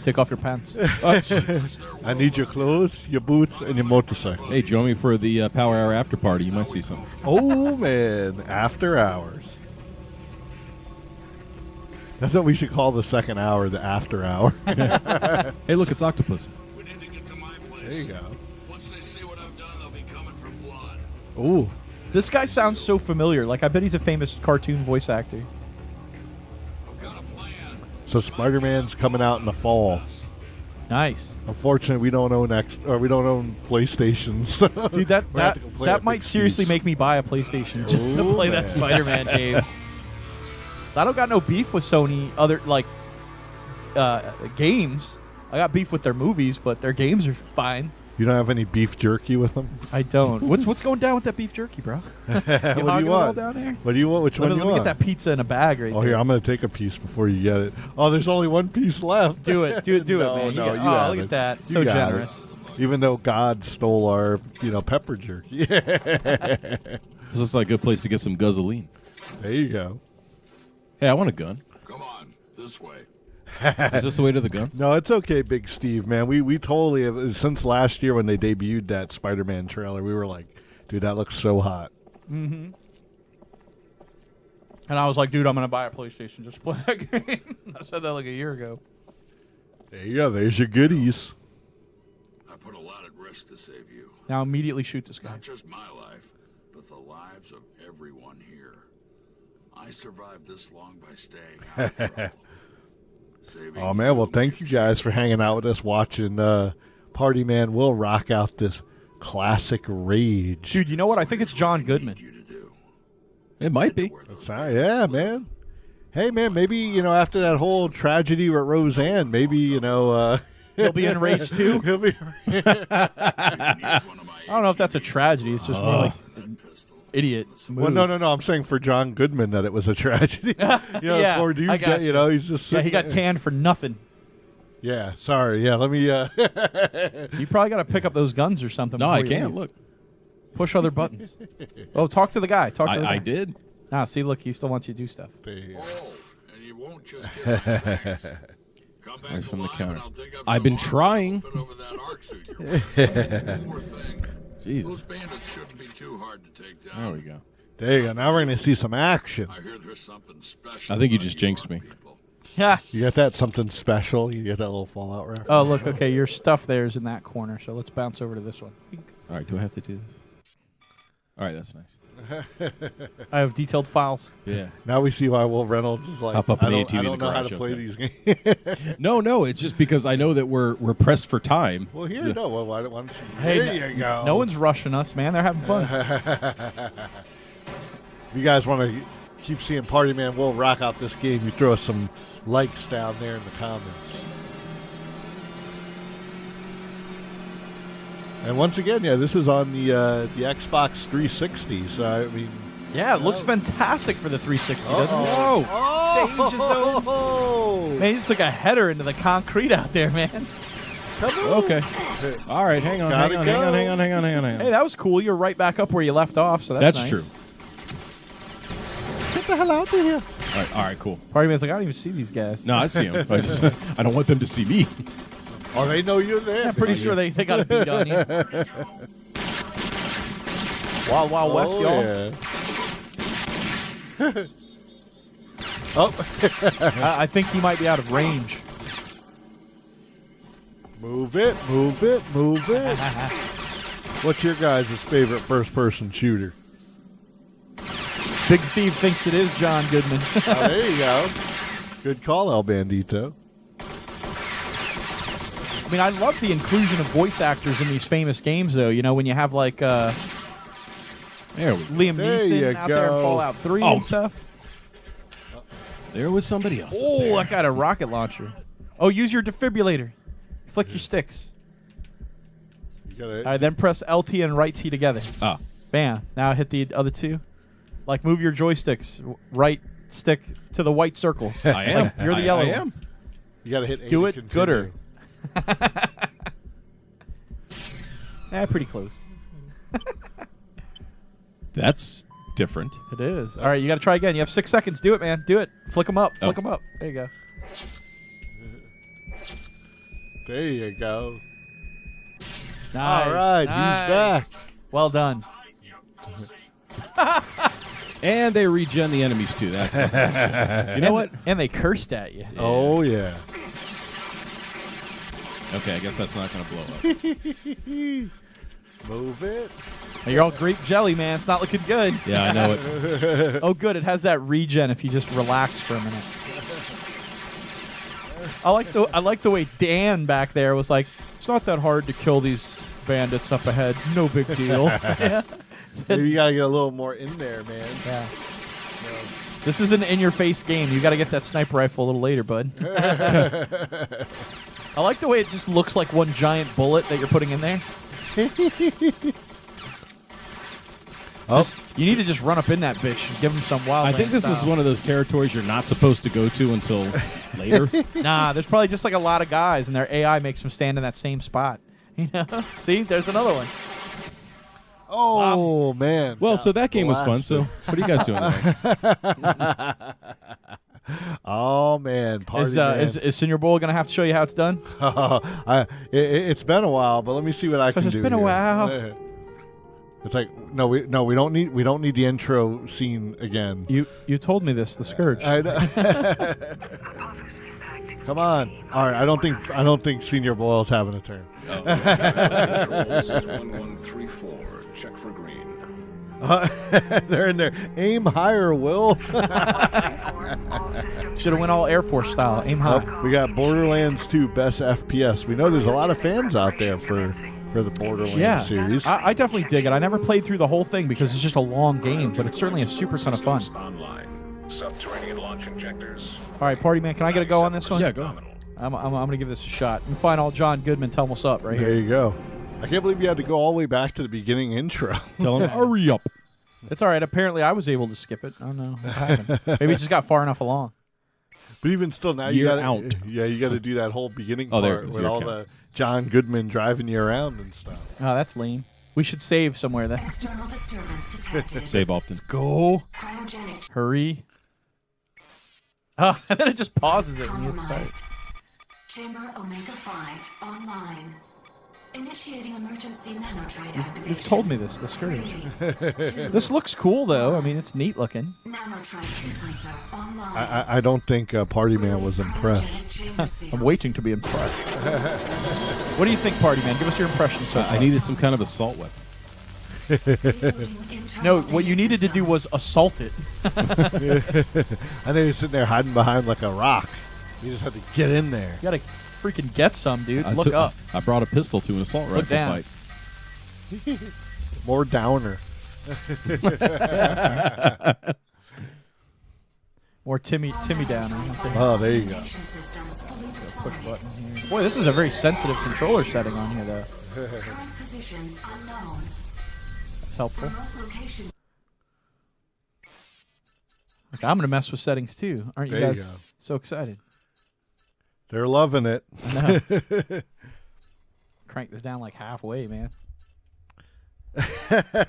Take off your pants. I need your clothes, your boots, and your motorcycle. Hey, join me for the Power Hour after party. You might see something. Oh, man. After hours. That's what we should call the second hour, the after hour. Hey, look, it's Octopus. We need to get to my place. There you go. Once they see what I've done, they'll be coming for blood. Ooh. This guy sounds so familiar. Like, I bet he's a famous cartoon voice actor. I've got a plan. So Spider-Man's coming out in the fall. Nice. Unfortunately, we don't own we don't own PlayStations. Dude, that We're gonna have to go play that Epic might seriously Games. make me buy a PlayStation just to Ooh, play that man. Spider-Man game. I don't got no beef with Sony. games. I got beef with their movies, but their games are fine. You don't have any beef jerky with them? I don't. What's going down with that beef jerky, bro? What hogging do it you all want? down there? What do you want? Which one do you Let me want? get that pizza in a bag right Oh, there. here, I'm going to take a piece before you get it. Oh, there's only one piece left. Do it, No, man. no, get- you oh, have look it. at that. You So got generous. it. Even though God stole our, pepper jerky. This looks like a good place to get some gasoline. There you go. Hey, I want a gun. Come on, this way. Is this the way to the gun? No, it's okay, Big Steve, man. We totally have, since last year when they debuted that Spider-Man trailer, we were like, dude, that looks so hot. Mm-hmm. And I was like, dude, I'm gonna buy a PlayStation just to play that game. I said that like a year ago. There you go. There's your goodies. I put a lot at risk to save you. Now immediately shoot this guy. Not just my life, but the lives of everyone here. I survived this long by staying out of trouble. Saving Oh, man. Well, thank you guys for hanging out with us watching Partyman Will rock out this classic Rage. Dude, you know what? I think it's John Goodman. you to do. It might be. Yeah, man. Hey, man, maybe, after that whole tragedy with Roseanne, maybe, He'll be in Rage 2. he'll be... I don't know if that's a tragedy. It's just more like idiot. Well, no. I'm saying for John Goodman that it was a tragedy. Yeah, poor dude, I got you. he's just Yeah, sitting he got there. canned for nothing. Yeah, sorry. Yeah, let me... You probably got to pick up those guns or something. No, before I you can't. leave. Look, Push other buttons. Oh, talk to the guy. Talk to the guy. I did. Ah, see, look, he still wants you to do stuff. Oh, and you won't just get my thanks. Come back Right from the alive counter. and I'll dig up I've some been armor trying. and fit over that arc suit you're wearing. One more thing. Jesus. Those bandits shouldn't be too hard to take down. There we go. There you go. Now we're going to see some action. I hear there's something special. I think you about just jinxed me. people. Yeah. You got that something special? You get that little Fallout reference? Oh, look, okay, your stuff there is in that corner, so let's bounce over to this one. All right, do I have to do this? All right, that's nice. I have detailed files. Yeah. Now we see why Will Reynolds is like, Hop up I in the don't, ATV I in don't the know how garage, to play okay. these games. No, it's just because I know that we're pressed for time. Well, here, no. Well, why don't you? Hey, there you go. No one's rushing us, man. They're having fun. If you guys want to keep seeing Partyman Will rock out this game, you throw us some likes down there in the comments. And once again, yeah, this is on the Xbox 360. So I mean, Yeah, it looks fantastic for the 360, doesn't it? oh, Man, he just took a header into the concrete out there, man. Okay. All right, hang on. Hey, that was cool. You're right back up where you left off, so that's nice. True. Get the hell out of here! All right, cool. Partyman's like, I don't even see these guys. No, I see them. I don't want them to see me. Oh, they know you're there. I'm pretty sure they got a beat on you. Wild Wild West, y'all. Yeah. Oh, I think he might be out of range. move it. What's your guys' favorite first-person shooter? Big Steve thinks it is John Goodman. Oh, there you go. Good call, El Bandito. I mean, I love the inclusion of voice actors in these famous games, though. You know, when you have, like, There we go. Liam There Neeson you out there in go. Fallout 3 Oh. and stuff. There was somebody else. Oh, up there. I got a rocket launcher. Oh, use your defibrillator. Flick your sticks. You gotta, All right, then press LT and right T together. Ah, Bam. Now hit the other two. Like, move your joysticks. Right stick to the white circles. I am. Like, you're the yellow I am. ones. you gotta hit A Do to it continue. gooder. Pretty close. That's different. It is. All right, you got to try again. You have 6 seconds. Do it, man. Do it. Flick them up. Oh. Flick them up. There you go. There you go. Nice. All right, Nice. he's back. Well done. And they regen the enemies too. That's fun. You know what? And they cursed at you. Oh, yeah. Okay, I guess that's not going to blow up. Move it. You're all grape jelly, man. It's not looking good. Yeah, I know it. Oh, good. It has that regen if you just relax for a minute. I like the way Dan back there was like, it's not that hard to kill these bandits up ahead. No big deal. Yeah. Maybe you gotta get a little more in there, man. Yeah. This is an in-your-face game. You got to get that sniper rifle a little later, bud. I like the way it just looks like one giant bullet that you're putting in there. You need to just run up in that bitch and give him some wild. I think this is one of those territories you're not supposed to go to until later. Nah, there's probably just like a lot of guys, and their AI makes them stand in that same spot. You know? See, there's another one. Oh, man. Well, so that game was fun. So what are you guys doing tonight? Oh, man. Party man. Is Senior Bowl going to have to show you how it's done? It's been a while, but let me see what I can do. It's been a here. while. It's like we don't need the intro scene again. You told me this, the Scourge. I know. Come on. All right, I don't think Senior Boyle's having a turn. This is 1134. Check for green. They're in there. Aim higher, Will. Should have went all Air Force style. Aim high. We got Borderlands 2 best FPS. We know there's a lot of fans out there for the Borderlands series. I definitely dig it. I never played through the whole thing because it's just a long game, but it's certainly a super ton of fun. Online. Subterranean launch injectors. All right, Party Man, can I get a go on this one? Yeah, go. I'm going to give this a shot. And find all John Goodman, tell him what's up right There here. you go. I can't believe you had to go all the way back to the beginning intro. Tell him, hurry up. It's all right. Apparently, I was able to skip it. I don't know what happened. Maybe it just got far enough along. But even still, now You're you got out. Yeah, you got to do that whole beginning Oh, there it part is, with your all account. the John Goodman driving you around and stuff. Oh, that's lame. We should save somewhere then. External disturbance detected. Save often. Go. Cryogenic. Hurry. Oh, and then it just pauses it when you hit start. Compromised. Chamber Omega 5 online. Initiating emergency nanotrite activation. You've told me this, the Scourge. 3, 2, This looks cool, though. I mean, it's neat looking. Nanotrite sequencer online. I don't think Party Man was impressed. Cryogenic chamber seals. I'm waiting to be impressed. What do you think, Party Man? Give us your impression so far. I needed some kind of assault weapon. Rebooting internal No, what data you needed to do systems. was assault it. I know you're sitting there hiding behind like a rock. You just had to get in there. You gotta freaking get some, dude. Look up. I brought a pistol to an assault Look rifle down. fight. More downer. Or Timmy down. Oh, there you go. Communication systems fully deployed. Boy, this is a very sensitive controller setting on here, though. Current position unknown. That's helpful. Remote location. Okay, I'm gonna mess with settings too. Aren't you There you guys go. so excited? They're loving it. I know. Crank this down like halfway, man.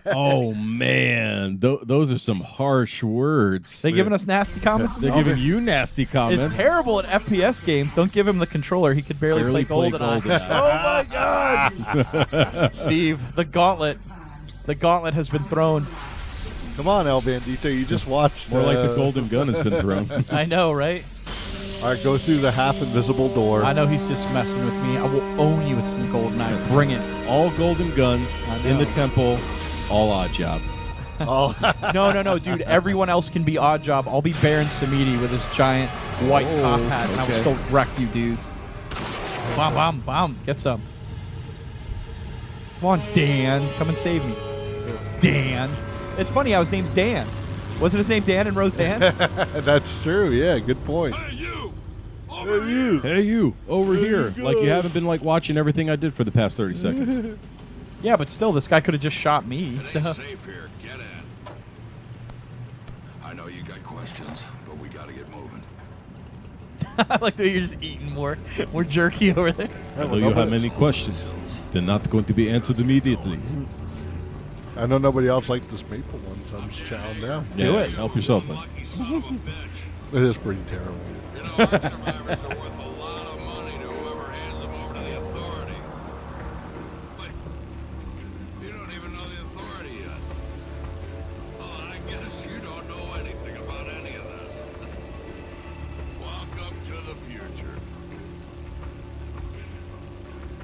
Oh, man. Those are some harsh words. They giving us nasty comments? They're giving you nasty comments. It's terrible at FPS games. Don't give him the controller. He could barely play GoldenEye. Oh my God, Steve, the gauntlet has been thrown. Come on, El Bandito. You just watched. More like the golden gun has been thrown. I know, right? All right, go through the half-invisible door. I know he's just messing with me. I will own you with some GoldenEye. Bring it. All golden guns I know. in the temple, all odd job. Oh, No, dude. Everyone else can be Oddjob. I'll be Baron Samedi with his giant white top hat, and I will okay. still wreck you dudes. Bomb. Get some. Come on, Dan. Come and save me. Dan. It's funny, how his name's Dan. Wasn't his name Dan and Roseanne? that's true. Yeah, good point. Hey, you! Hey, you, over here. Like you haven't been like watching everything I did for the past 30 seconds. Yeah, but still, this guy could have just shot me. It So. ain't safe here. Get in. I know you got questions, but we gotta get moving. I like that you're just eating more jerky over there. Although you have many questions, they're not going to be answered immediately. I know nobody else liked this maple one, so I'm just chowing down. Do it. Help yourself, man. Lucky son of a bitch. It is pretty terrible. You know, our survivors are worth a lot of money to whoever hands them over to the authority. Wait, you don't even know the authority yet. Oh, I guess you don't know anything about any of this. Welcome to the future.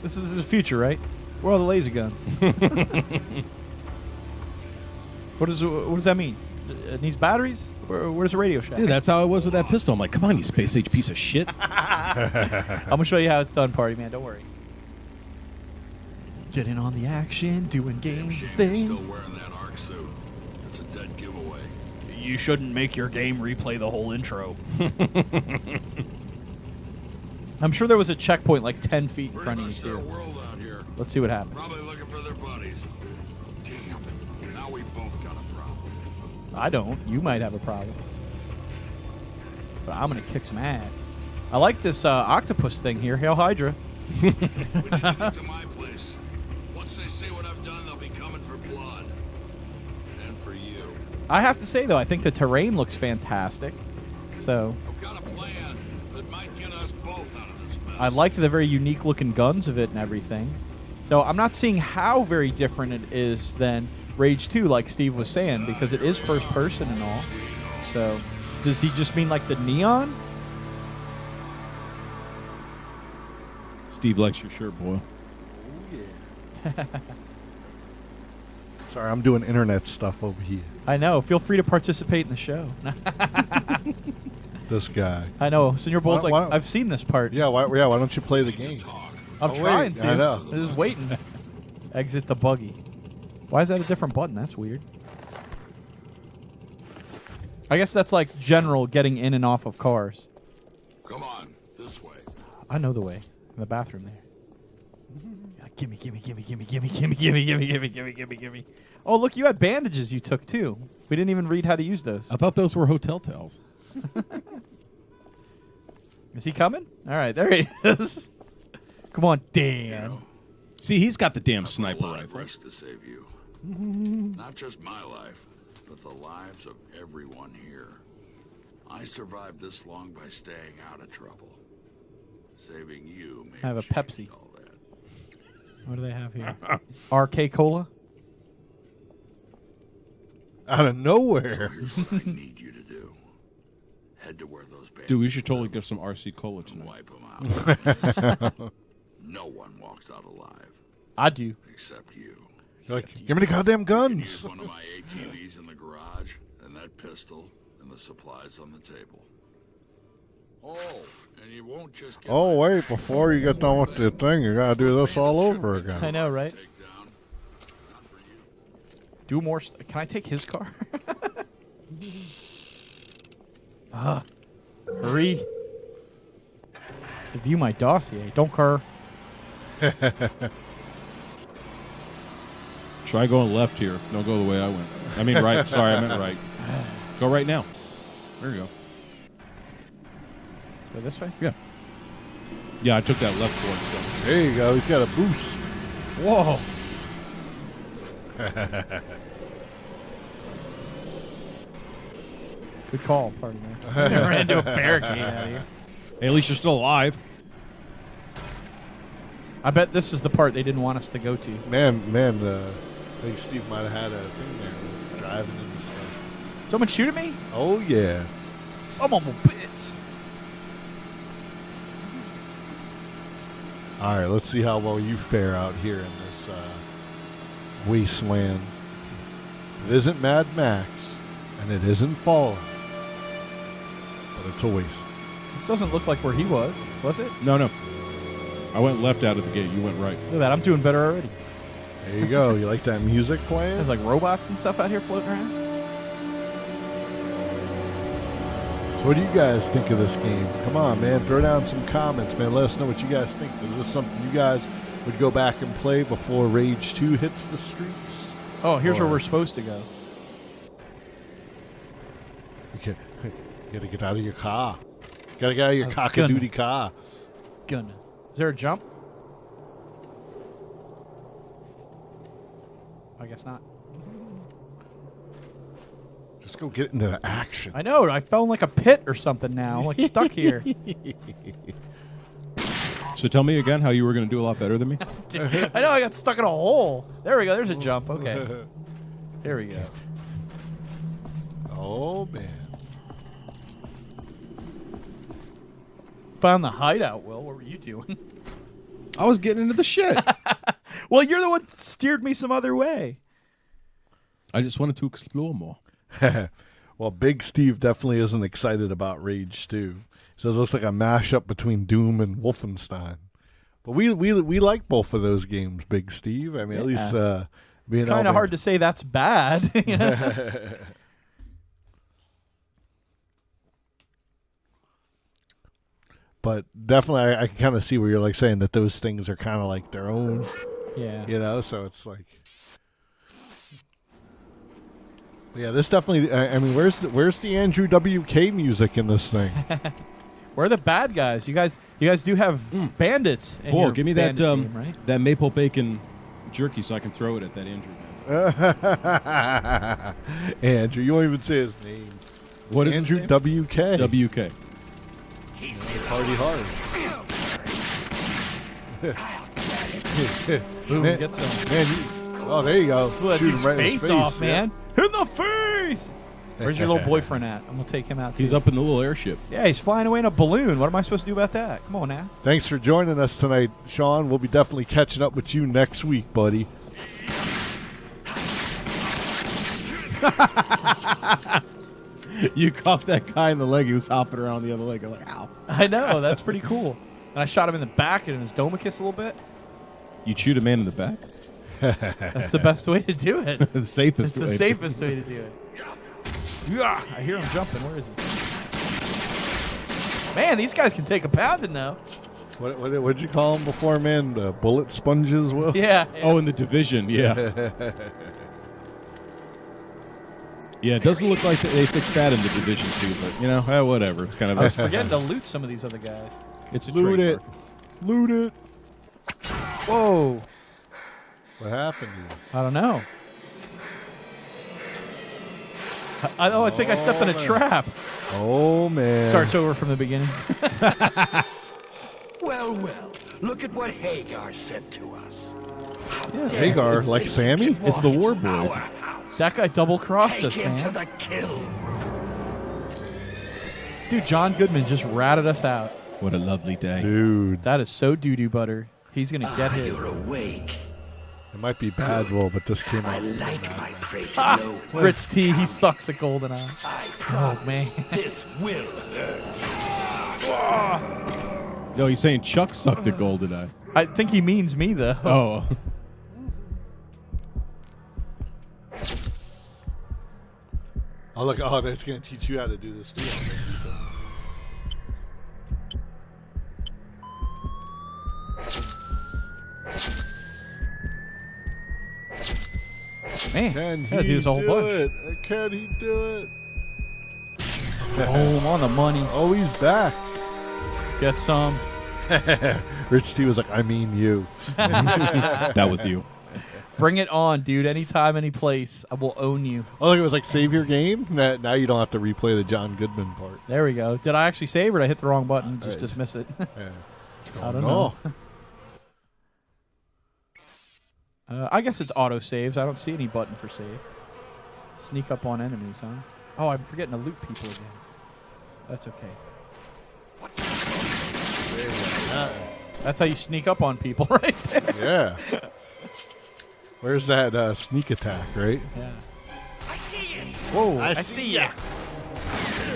This is the future, right? Where are all the laser guns? What does that mean? It needs batteries? Where's the Radio Shack? Dude, that's how I was with that pistol. I'm like, come on, you space age piece of shit. I'm going to show you how it's done, Party Man. Don't worry. Getting on the action, doing games and Still things. wearing that arc suit. It's a dead giveaway. you shouldn't make your game replay the whole intro. I'm sure there was a checkpoint like 10 feet in Pretty front of much you, their too. world out here. Let's see what happens. Probably looking for their buddies. Damn. Now we both got a problem. I don't. You might have a problem. But I'm going to kick some ass. I like this octopus thing here. Hail Hydra. We need to get to my place. Once they see what I've done, they'll be coming for blood. And for you. I have to say, though, I think the terrain looks fantastic. So I've got a plan that might get us both out of this mess. I liked the very unique looking guns of it and everything. So I'm not seeing how very different it is than Rage 2, like Steve was saying, because it is first person and all. So does he just mean like the neon? Steve likes your shirt, boy. Sorry, I'm doing internet stuff over here. I know. Feel free to participate in the show. This guy. I know. Senior Bull's Why like, don't- I've seen this part. Yeah, why don't you play the game? I'm Oh, trying wait, to. I know. I'm just waiting. Exit the buggy. Why is that a different button? That's weird. I guess that's like general getting in and off of cars. Come on, this way. I know the way. In the bathroom there. Yeah, gimme, gimme, gimme, gimme, gimme, gimme, gimme, gimme, gimme, gimme, gimme, gimme. Oh, look, you had bandages you took too. We didn't even read how to use those. I thought those were hotel towels. Is he coming? All right, there he is. Come on, Dan. See, he's got the damn A sniper lot of rifle. risk to save you. Not just my life, but the lives of everyone here. I survived this long by staying out of trouble. Saving you may I have a changed Pepsi. all that. What do they have here? RK Cola? Out of nowhere. Here's what I need you to do. Head to where those bandits Dude, we should totally live get some RC Cola and tonight. wipe them out. No one walks out alive, I do. except you. Like, give me the goddamn Here's guns. one of my ATVs in the garage, and that pistol, and the supplies on the table. Oh, and you won't just get Oh, my wait, before you get done with the thing, you gotta do this all over I again. know, right? takedown. Not for you. Do more. Can I take his car? Hurry. To view my dossier. Don't car. Try going left here. Don't go the way I went. I mean right. Sorry, I meant right. Go right now. There you go. Go this way? Yeah. Yeah, I took that left one. So. There you go. He's got a boost. Whoa. Good call, pardon me. Ran into a barricade out here. Hey, at least you're still alive. I bet this is the part they didn't want us to go to. Man, I think Steve might have had a thing there driving and stuff. Someone shoot at me? Oh, yeah. Someone will bitch. All right, let's see how well you fare out here in this wasteland. It isn't Mad Max, and it isn't Fallout, but it's a waste. This doesn't look like where he was it? No. I went left out of the gate. You went right. Look at that, I'm doing better already. There you go. You like that music playing? There's like robots and stuff out here floating around. So what do you guys think of this game? Come on, man. Throw down some comments, man. Let us know what you guys think. Is this something you guys would go back and play before Rage 2 hits the streets? Oh, here's where Or- we're supposed to go. Okay. You gotta get out of your car. Gotta get out of your I was cock-a-doodie car. Gonna. Is there a jump? I guess not. Just go get into the action. I know. I fell in like a pit or something now. I'm like stuck here. So tell me again how you were going to do a lot better than me. I know. I got stuck in a hole. There we go. There's a jump. Okay. There we go. Oh, man. Found the hideout, Will. What were you doing? I was getting into the shit. Well, you're the one that steered me some other way. I just wanted to explore more. Well, Big Steve definitely isn't excited about Rage 2. He says it looks like a mashup between Doom and Wolfenstein. But we like both of those games, Big Steve. I mean, at least being It's kind of hard to say that's bad. You know? But definitely, I can kind of see where you're like saying that those things are kind of like their own, Yeah. you know. So it's like, yeah, this definitely. I mean, where's the Andrew WK music in this thing? We're the bad guys. You guys do have bandits. In Cool. your Give me that bandit team, right? that maple bacon jerky so I can throw it at that Andrew guy. Andrew, you won't even say his name. What is Andrew his name? WK? WK. Party hard. Boom, Man, get some. man, oh, there you go. Pull that Shoot him dude's right in his face off, yeah. man. In the face! Where's your little boyfriend at? I'm going to take him out, too. He's up in the little airship. Yeah, he's flying away in a balloon. What am I supposed to do about that? Come on now. Thanks for joining us tonight, Sean. We'll be definitely catching up with you next week, buddy. You caught that guy in the leg. He was hopping around the other leg. I'm like, ow. I know. That's pretty cool. And I shot him in the back and in his domicus a little bit. You shoot a man in the back? That's the best way to do it. The safest It's the way. safest way to do it. Yeah, I hear him jumping. Where is he? Man, these guys can take a pounding, though. What'd you call them before, man? The bullet sponges, Will? Yeah. Oh, in the division, yeah. Yeah, it doesn't look like they fixed that in the division too, but you know, whatever. It's kind of I was forgetting to loot some of these other guys. it's a Loot it. trademark. Loot it. Whoa. What happened to you? I don't know. I think I stepped in a man. trap. Oh, man. Starts over from the beginning. Well, look at what Hagar said to us. Yeah, Hagar, like Sammy? It's the War Boys. that guy double-crossed Take us, him to man. the kill room. Dude, John Goodman just ratted us out. What a lovely day. Dude, That is so doo-doo butter. He's going to get his. You're awake. it might be bad, Will, but this came I out. like my prey to Ah, know. Rich T, he sucks at GoldenEye. I promise man. this will hurt. No, he's saying Chuck sucked at GoldenEye. I think he means me, though. Oh. Oh, look. Oh, that's going to teach you how to do this, too. Man, Can yeah, he dude's a whole do bunch. it? Can he do it? Home on the money. Oh, he's back. Get some. Rich T was like, I mean you. That was you. Bring it on, dude. Anytime, any place. I will own you. Oh, look, it was like save your game. Now you don't have to replay the John Goodman part. There we go. Did I actually save it? Or I hit the wrong button. Just dismiss it. Yeah. I don't know. I guess it's auto saves. I don't see any button for save. Sneak up on enemies, huh? Oh, I'm forgetting to loot people again. That's okay. That's how you sneak up on people, right there. Yeah. Where's that sneak attack, right? Yeah. I see it. Whoa, I see ya.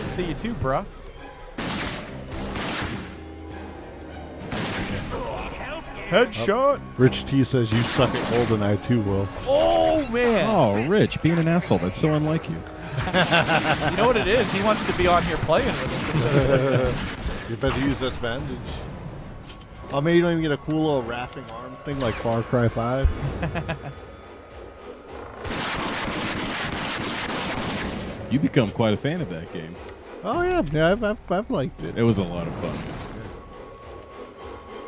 See you too, bruh. Headshot. Rich T says you suck at GoldenEye too, Will. Oh, man. Oh, Rich, being an asshole. That's so unlike you. You know what it is? He wants to be on here playing with us. You better use that bandage. Oh, maybe you don't even get a cool little wrapping arm thing like Far Cry 5. You become quite a fan of that game. Oh, yeah. I've liked it. It was a lot of fun.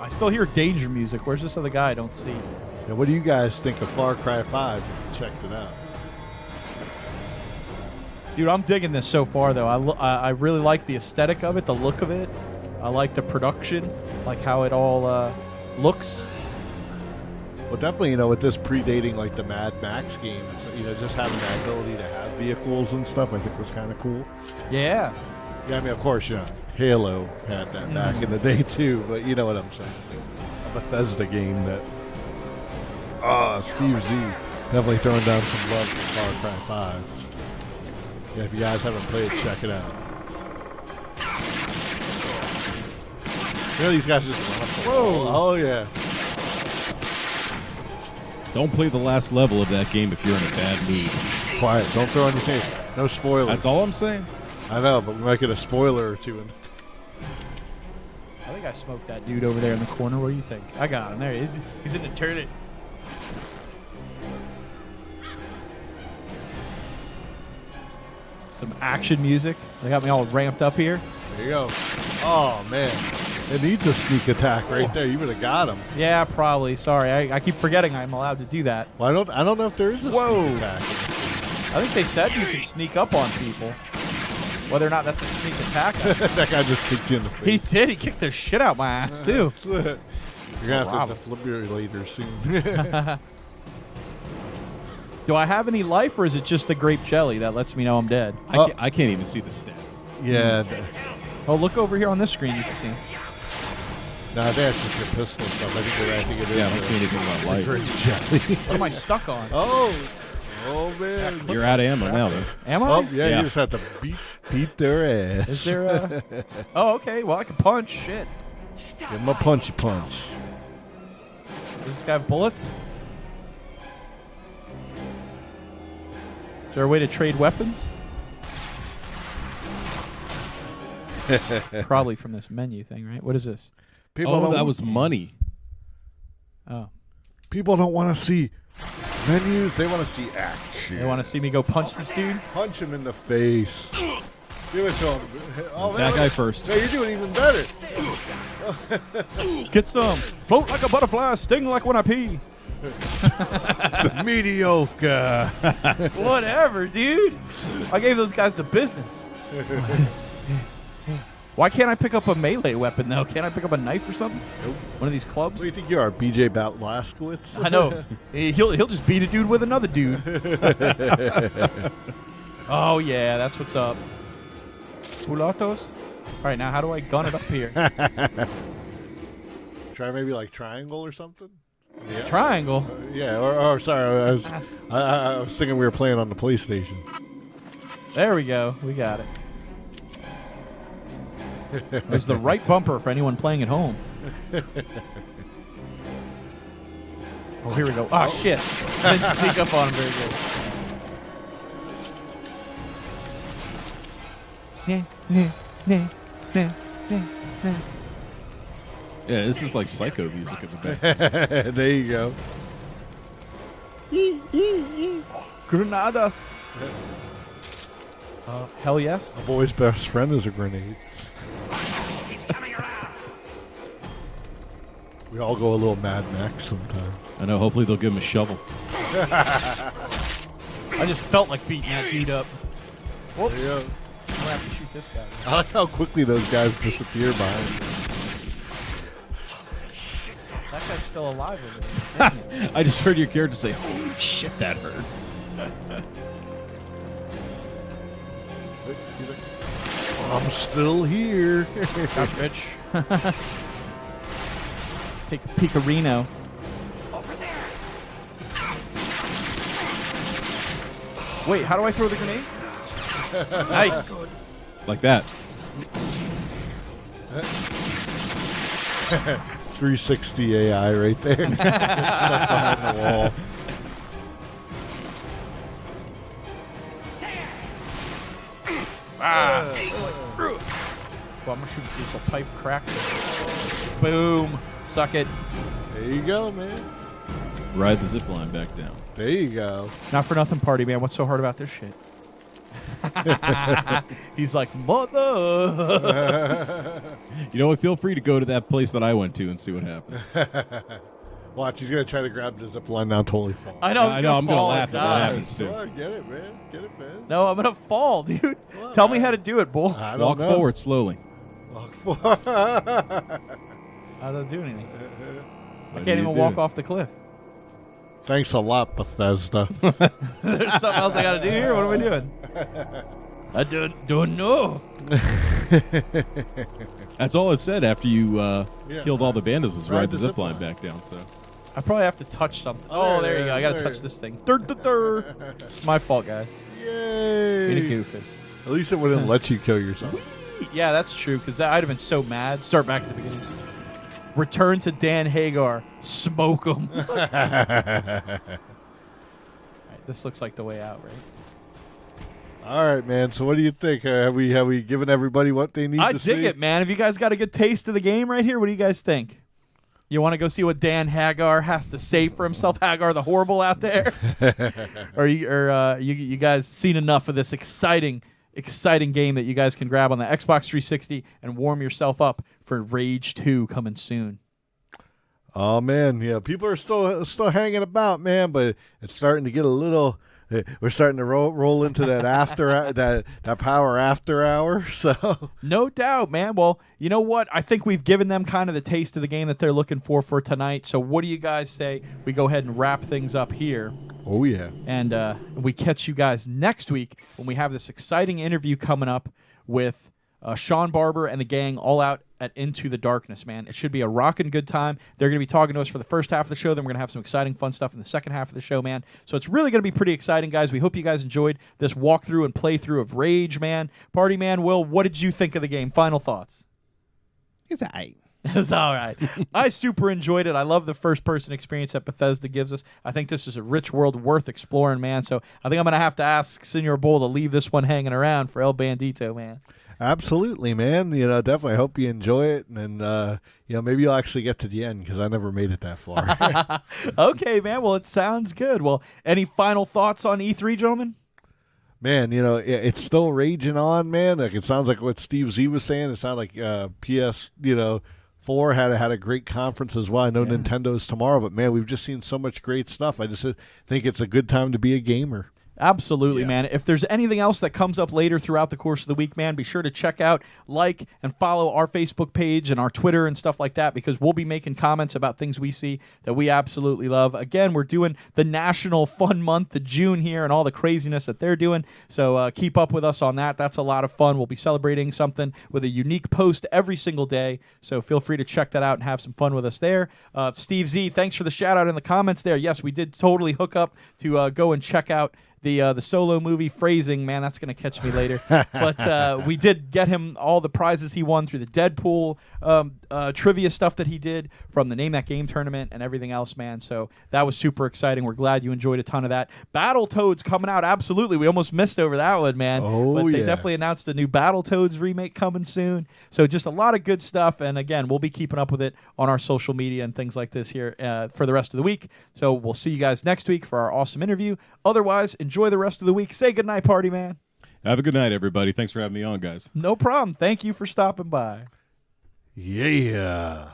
I still hear danger music. Where's this other guy I don't see? Now, what do you guys think of Far Cry 5? Checked it out. Dude, I'm digging this so far, though. I really like the aesthetic of it, the look of it. I like the production, like how it all looks. Well, definitely, with this predating like the Mad Max games, just having the ability to have vehicles and stuff, I think was kind of cool. Yeah. Yeah, I mean, of course, Halo had that back in the day too, but you know what I'm saying. A Bethesda game that, Steve Z, definitely throwing down some love for Far Cry 5. Yeah, if you guys haven't played, check it out. These guys just run up the wall. Oh, yeah. Don't play the last level of that game if you're in a bad mood. Quiet. Don't throw anything. No spoilers. That's all I'm saying. I know, but we might get a spoiler or two in. I think I smoked that dude over there in the corner. What do you think? I got him. There he is. He's in the turret. Some action music. They got me all ramped up here. There you go. Oh, man. It needs a sneak attack right there. You would have got him. Yeah, probably. Sorry. I keep forgetting I'm allowed to do that. Well, I don't know if there is a sneak attack. I think they said you can sneak up on people. Whether or not that's a sneak attack. That guy just kicked you in the face. He did. He kicked the shit out my ass, too. You're going to have to defibrillator soon. Do I have any life, or is it just the grape jelly that lets me know I'm dead? I can't even see the stats. Yeah. Oh, look over here on this screen. You can see. Nah, that's just your pistol stuff. I think it is. Yeah, I don't see anything about life. Grape jelly. What am I stuck on? Oh, man. You're out of ammo now, though. Am I? Oh, yeah, you just have to beat their ass. Is there a... Oh, okay. Well, I can punch. Shit. Give him a punchy punch. Does this guy have bullets? Is there a way to trade weapons? Probably from this menu thing, right? What is this? That was money. Oh. People don't want to see menus. They want to see action. They want to see me go punch this dude? Punch him in the face. Give it to him. Oh, That guy first. No, you're doing even better. Get some. Float like a butterfly, sting like when I pee. It's mediocre. Whatever, dude. I gave those guys the business. Why can't I pick up a melee weapon, though? Can't I pick up a knife or something? Nope. One of these clubs? What do you think you are, BJ Blazkowicz? I know. He'll just beat a dude with another dude. Oh, yeah, that's what's up. Pulatos? All right, now how do I gun it up here? Try maybe like triangle or something? Yeah. Triangle? Yeah, or sorry, I was thinking we were playing on the PlayStation. There we go. We got it. There's the right bumper for anyone playing at home. Oh, here we go. Ah, shit. Didn't sneak up on him very good. Yeah, this is like psycho music in the back. There you go. Granadas. Hell yes. A boy's best friend is a grenade. We all go a little Mad Max sometimes. I know. Hopefully they'll give him a shovel. I just felt like beating that dude up. Whoops. There you go. I'm gonna have to shoot this guy. I like how quickly those guys disappear behind you. That guy's still alive over there. I just heard your character say, "Holy shit, that hurt." I'm still here. Got rich. Take a peekarino. Over there. Wait, how do I throw the grenades? Nice. Like that. 360 AI right there. Stuck behind the wall. Well, I'm gonna shoot through some pipe crack. Boom. Suck it. There you go, man. Ride the zip line back down. There you go. Not for nothing, party man. What's so hard about this shit? He's like, mother. You know what? Feel free to go to that place that I went to and see what happens. Watch, he's gonna try to grab the zip line now, totally fall. I know. I know. I'm gonna laugh at what die. happens too. Come on, get it, man. Get it, man. No, I'm gonna fall, dude. Tell me how to do it, bull. I don't Walk know. forward slowly. Walk forward. I don't do anything. I What do can't you even do? walk off the cliff. Thanks a lot, Bethesda. There's something else I gotta do here. What am I doing? I don't know. That's all it said after you Yeah. killed all the bandits was Ride ride the the zip zip line line. back down. So I probably have to touch something. Oh, Oh, there you go. I gotta there touch you this thing. Dur. My fault, guys. Yay. Being a goofus. At least it wouldn't let you kill yourself. Yeah, that's true, because I'd have been so mad. Start back at the beginning. Return to Dan Hagar. Smoke him. Alright, this looks like the way out, right? All right, man. So what do you think? Have we given everybody what they need I to dig see? it, man. Have you guys got a good taste of the game right here? What do you guys think? You want to go see what Dan Hagar has to say for himself? Hagar the Horrible out there? Or you guys seen enough of this exciting game that you guys can grab on the Xbox 360 and warm yourself up for Rage 2 coming soon? Oh man, yeah, people are still hanging about, man, but it's starting to get a little. We're starting to roll into that after that power after hour. So no doubt, man. Well, you know what? I think we've given them kind of the taste of the game that they're looking for tonight. So what do you guys say we go ahead and wrap things up here? Oh yeah, and we catch you guys next week when we have this exciting interview coming up with Sean Barber and the gang all out at Into the Darkness, man. It should be a rockin' good time. They're going to be talking to us for the first half of the show. Then we're going to have some exciting, fun stuff in the second half of the show, man. So it's really going to be pretty exciting, guys. We hope you guys enjoyed this walkthrough and playthrough of Rage, man. Partyman Will, what did you think of the game? Final thoughts? It's all right. It was all right. I super enjoyed it. I love the first-person experience that Bethesda gives us. I think this is a rich world worth exploring, man. So I think I'm going to have to ask Senor Bull to leave this one hanging around for El Bandito, man. Absolutely, man. Definitely hope you enjoy it, and maybe you'll actually get to the end because I never made it that far. Okay, man. Well, it sounds good. Well, any final thoughts on E3, gentlemen? Man, it's still raging on, man. Like it sounds like what Steve Z was saying. It sounded like PS, 4 had a great conference as well. I know Nintendo's tomorrow, but man, we've just seen so much great stuff. I just think it's a good time to be a gamer. Absolutely, man. If there's anything else that comes up later throughout the course of the week, man, be sure to check out, like, and follow our Facebook page and our Twitter and stuff like that, because we'll be making comments about things we see that we absolutely love. Again, we're doing the National Fun Month of June here and all the craziness that they're doing, so keep up with us on that. That's a lot of fun. We'll be celebrating something with a unique post every single day, so feel free to check that out and have some fun with us there. Steve Z, thanks for the shout-out in the comments there. Yes, we did totally hook up to go and check out the Solo movie. Phrasing, man, that's going to catch me later. But we did get him all the prizes he won through the Deadpool trivia stuff that he did from the Name That Game tournament and everything else, man. So that was super exciting. We're glad you enjoyed a ton of that. Battletoads coming out, absolutely. We almost missed over that one, man. But they definitely announced a new Battletoads remake coming soon. So just a lot of good stuff. And again, we'll be keeping up with it on our social media and things like this here for the rest of the week. So we'll see you guys next week for our awesome interview. Otherwise, enjoy the rest of the week. Say goodnight, party man. Have a good night, everybody. Thanks for having me on, guys. No problem. Thank you for stopping by. Yeah.